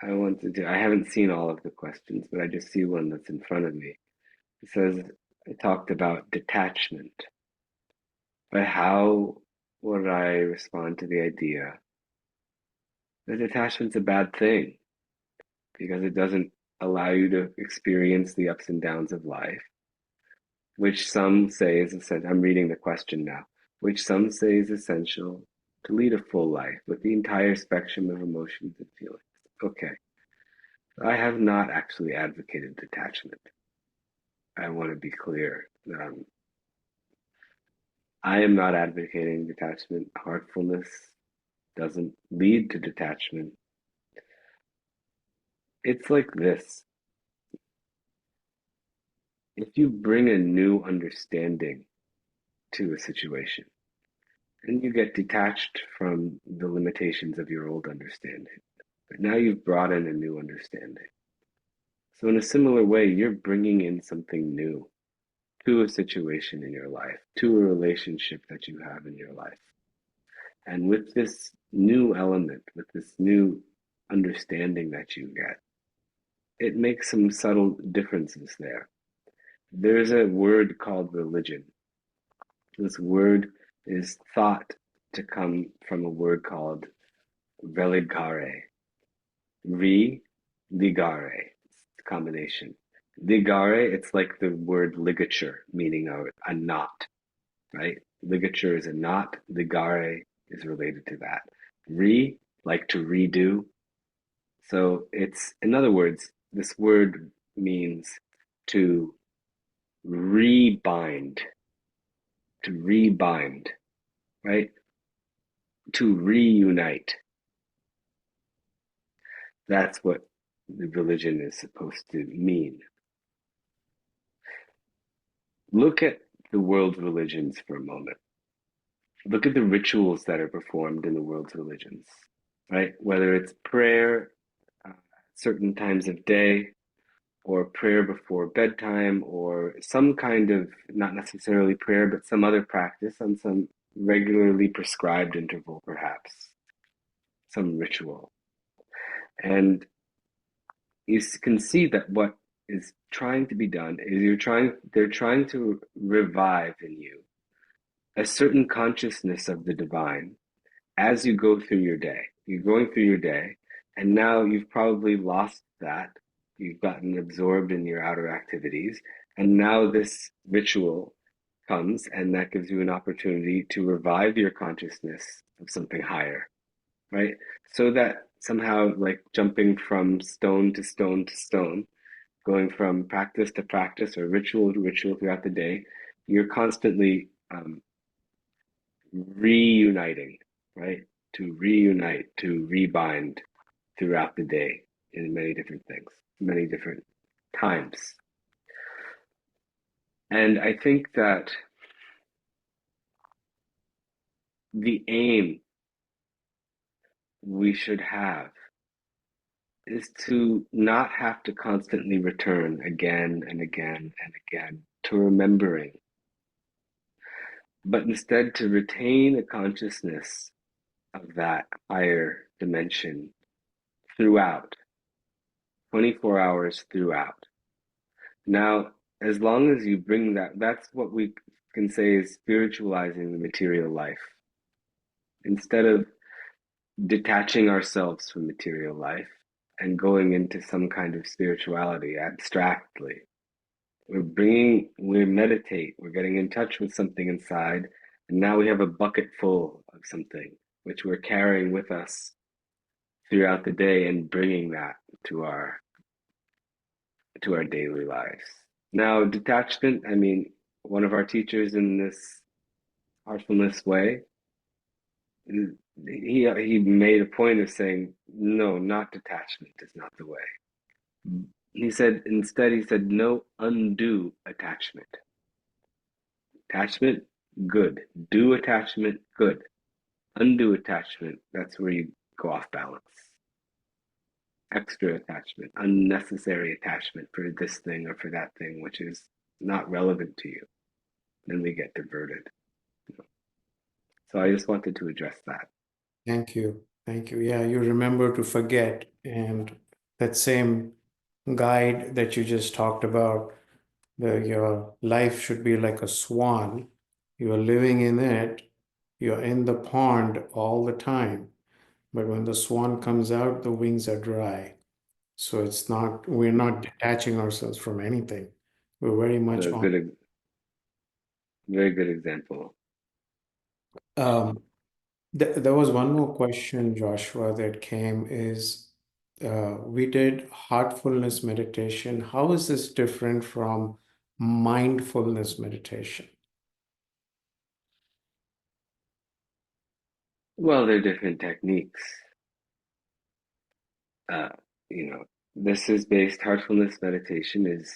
I want to do. I haven't seen all of the questions, but I just see one that's in front of me. It says, I talked about detachment, but how would I respond to the idea that detachment's a bad thing because it doesn't allow you to experience the ups and downs of life, which some say is essential. I'm reading the question now, which some say is essential to lead a full life with the entire spectrum of emotions and feelings. Okay, I have not actually advocated detachment. I want to be clear. I am not advocating detachment. Heartfulness doesn't lead to detachment. It's like this. If you bring a new understanding to a situation and you get detached from the limitations of your old understanding, but now you've brought in a new understanding. So, in a similar way, you're bringing in something new to a situation in your life, to a relationship that you have in your life. And with this new element, with this new understanding that you get, it makes some subtle differences there. There's a word called religion. This word is thought to come from a word called religare. Ligare, combination. Ligare, it's like the word ligature, meaning a knot, right? Ligature is a knot. Ligare is related to that. Like to redo. So it's, in other words, this word means to rebind, to rebind, right? To reunite. That's what the religion is supposed to mean. Look at the world's religions for a moment. Look at the rituals that are performed in the world's religions, right? Whether it's prayer certain times of day, or prayer before bedtime, or some kind of, not necessarily prayer, but some other practice on some regularly prescribed interval, perhaps, some ritual. And you can see that what is trying to be done is they're trying to revive in you a certain consciousness of the divine as you go through your day. You're going through your day, and now you've probably lost that. You've gotten absorbed in your outer activities, and now this ritual comes, and that gives you an opportunity to revive your consciousness of something higher, right? So that somehow, like jumping from stone to stone to stone, going from practice to practice or ritual to ritual throughout the day, you're constantly reuniting, right? To reunite, to rebind throughout the day in many different things, many different times. And I think that the aim we should have is to not have to constantly return again and again and again to remembering, but instead to retain a consciousness of that higher dimension throughout, 24 hours throughout. Now, as long as you bring that, that's what we can say is spiritualizing the material life. Instead of detaching ourselves from material life and going into some kind of spirituality abstractly, we meditate, we're getting in touch with something inside, and now we have a bucket full of something which we're carrying with us throughout the day and bringing that to our daily lives. Now, detachment, I mean, one of our teachers in this Heartfulness Way, he made a point of saying, no, not detachment is not the way. He said, no undue attachment. Attachment, good. Due attachment, good. Undue attachment, that's where you go off balance. Extra attachment, unnecessary attachment for this thing or for that thing, which is not relevant to you. Then we get diverted. So I just wanted to address that. Thank you. Thank you. Yeah, you remember to forget. And that same guide that you just talked about, your life should be like a swan. You're living in it. You're in the pond all the time. But when the swan comes out, the wings are dry. So we're not detaching ourselves from anything. We're very much A on. good, very good example. Um, there was one more question, Joshua, that came is we did heartfulness meditation. How is this different from mindfulness meditation? Well, they're different techniques. Uh, you know, this is based, heartfulness meditation is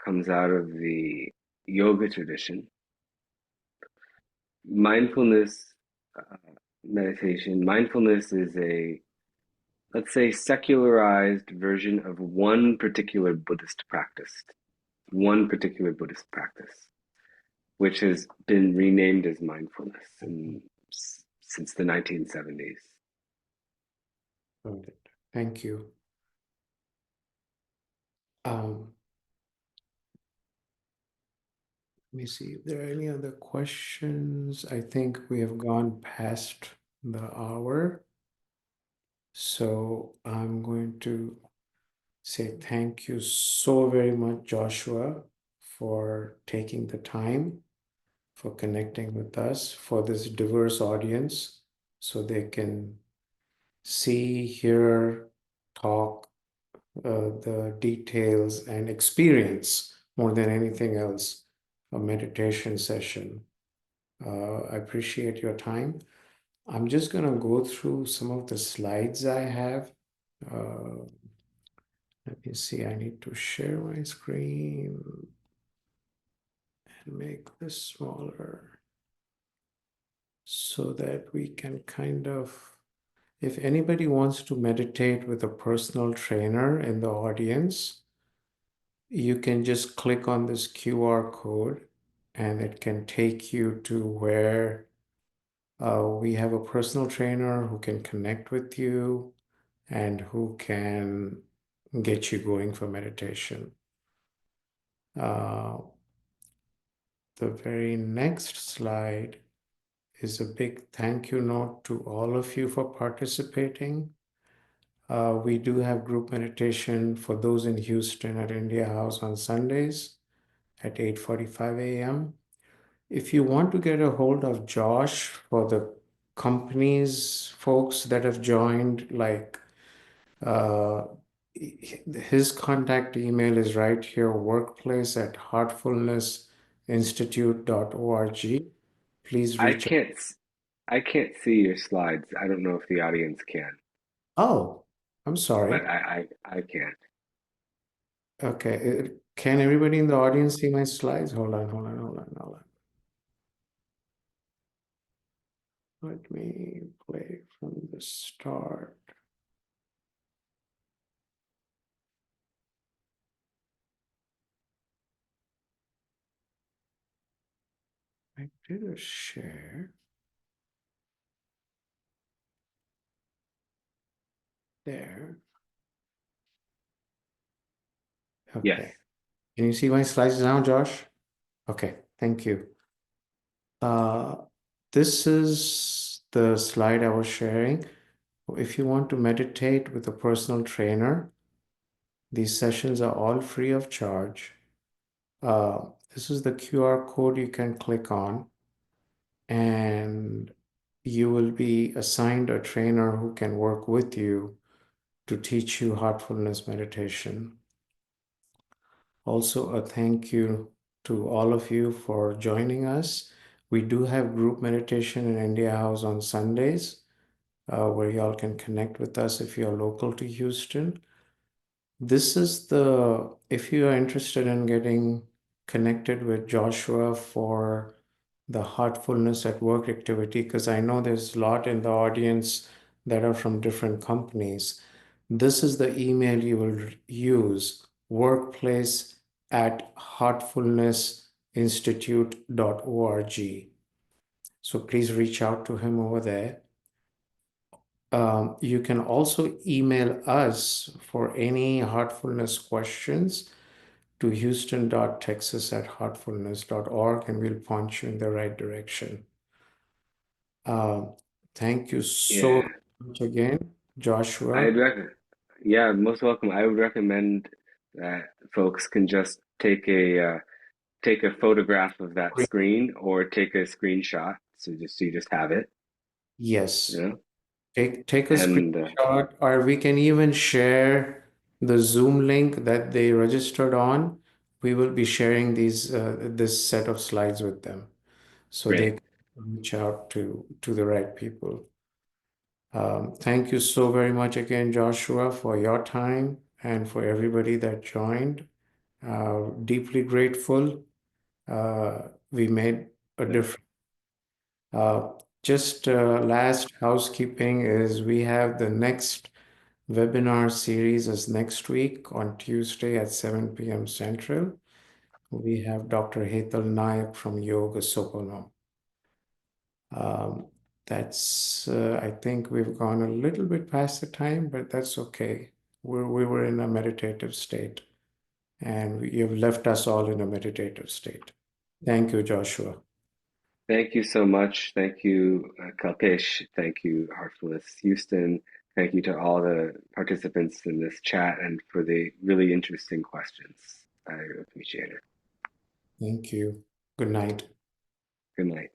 comes out of the yoga tradition. Mindfulness uh, mindfulness is let's say, secularized version of one particular Buddhist practice, which has been renamed as mindfulness since the 1970s. Got it. Thank you. Um, Let me see if there are any other questions. I think we have gone past the hour. So I'm going to say thank you so very much, Joshua, for taking the time, for connecting with us, for this diverse audience, so they can see, hear, talk, the details, and experience more than anything else a meditation session. I appreciate your time. I'm just going to go through some of the slides I have. Uh, Let me see, I need to share my screen and make this smaller so that we can kind of, if anybody wants to meditate with a personal trainer in the audience, you can just click on this QR code and it can take you to where we have a personal trainer who can connect with you and who can get you going for meditation. Uh, the very next slide is a big thank you note to all of you for participating. We do have group meditation for those in Houston at India House on Sundays at 8:45 a.m. If you want to get a hold of Josh for the companies, folks that have joined, like uh, his contact email is right here, workplace at heartfulnessinstitute.org. Please I reach out. can't I can't see your slides. I don't know if the audience can, Oh, I'm but sorry. I can't. Okay. Can everybody in the audience see my slides? Hold on. Let me play from the start. I did a share there. Yes. Okay. Can you see my slides now, Josh? Okay, thank you. Uh, this is the slide I was sharing. If you want to meditate with a personal trainer, these sessions are all free of charge. This is the QR code you can click on, and you will be assigned a trainer who can work with you to teach you heartfulness meditation. Also, a thank you to all of you for joining us. We do have group meditation in India House on Sundays, where y'all can connect with us if you're local to Houston. This is if you are interested in getting connected with Joshua for the Heartfulness at Work activity, because I know there's a lot in the audience that are from different companies. This is the email you will use, workplace@heartfulnessinstitute.org. So please reach out to him over there. You can also email us for any heartfulness questions to houston.texas@heartfulness.org, and we'll point you in the right direction. Uh, Thank you so Yeah. much again, Joshua. I'd recommend, yeah, most welcome. I would recommend that folks can just take a photograph of that screen or take a screenshot, so you just have it, you Yes, know. take a And screenshot, or we can even share the Zoom link that they registered on. We will be sharing this set of slides with them, so they great. can reach out to the right people. Thank you so very much again, Joshua, for your time and for everybody that joined. Deeply grateful. We made a Yeah. difference. Uh, just last housekeeping is we have the next webinar series is next week on Tuesday at 7 p.m. Central. We have Dr. Hetal Nayak from Yoga Sopanam. Um, I think we've gone a little bit past the time, but that's okay. We were in a meditative state, and you've left us all in a meditative state. Thank you, Joshua. Thank you so much. Thank you, Kalpesh. Thank you, Heartfulness Houston. Thank you to all the participants in this chat and for the really interesting questions. I appreciate it. Thank you. Good night. Good night.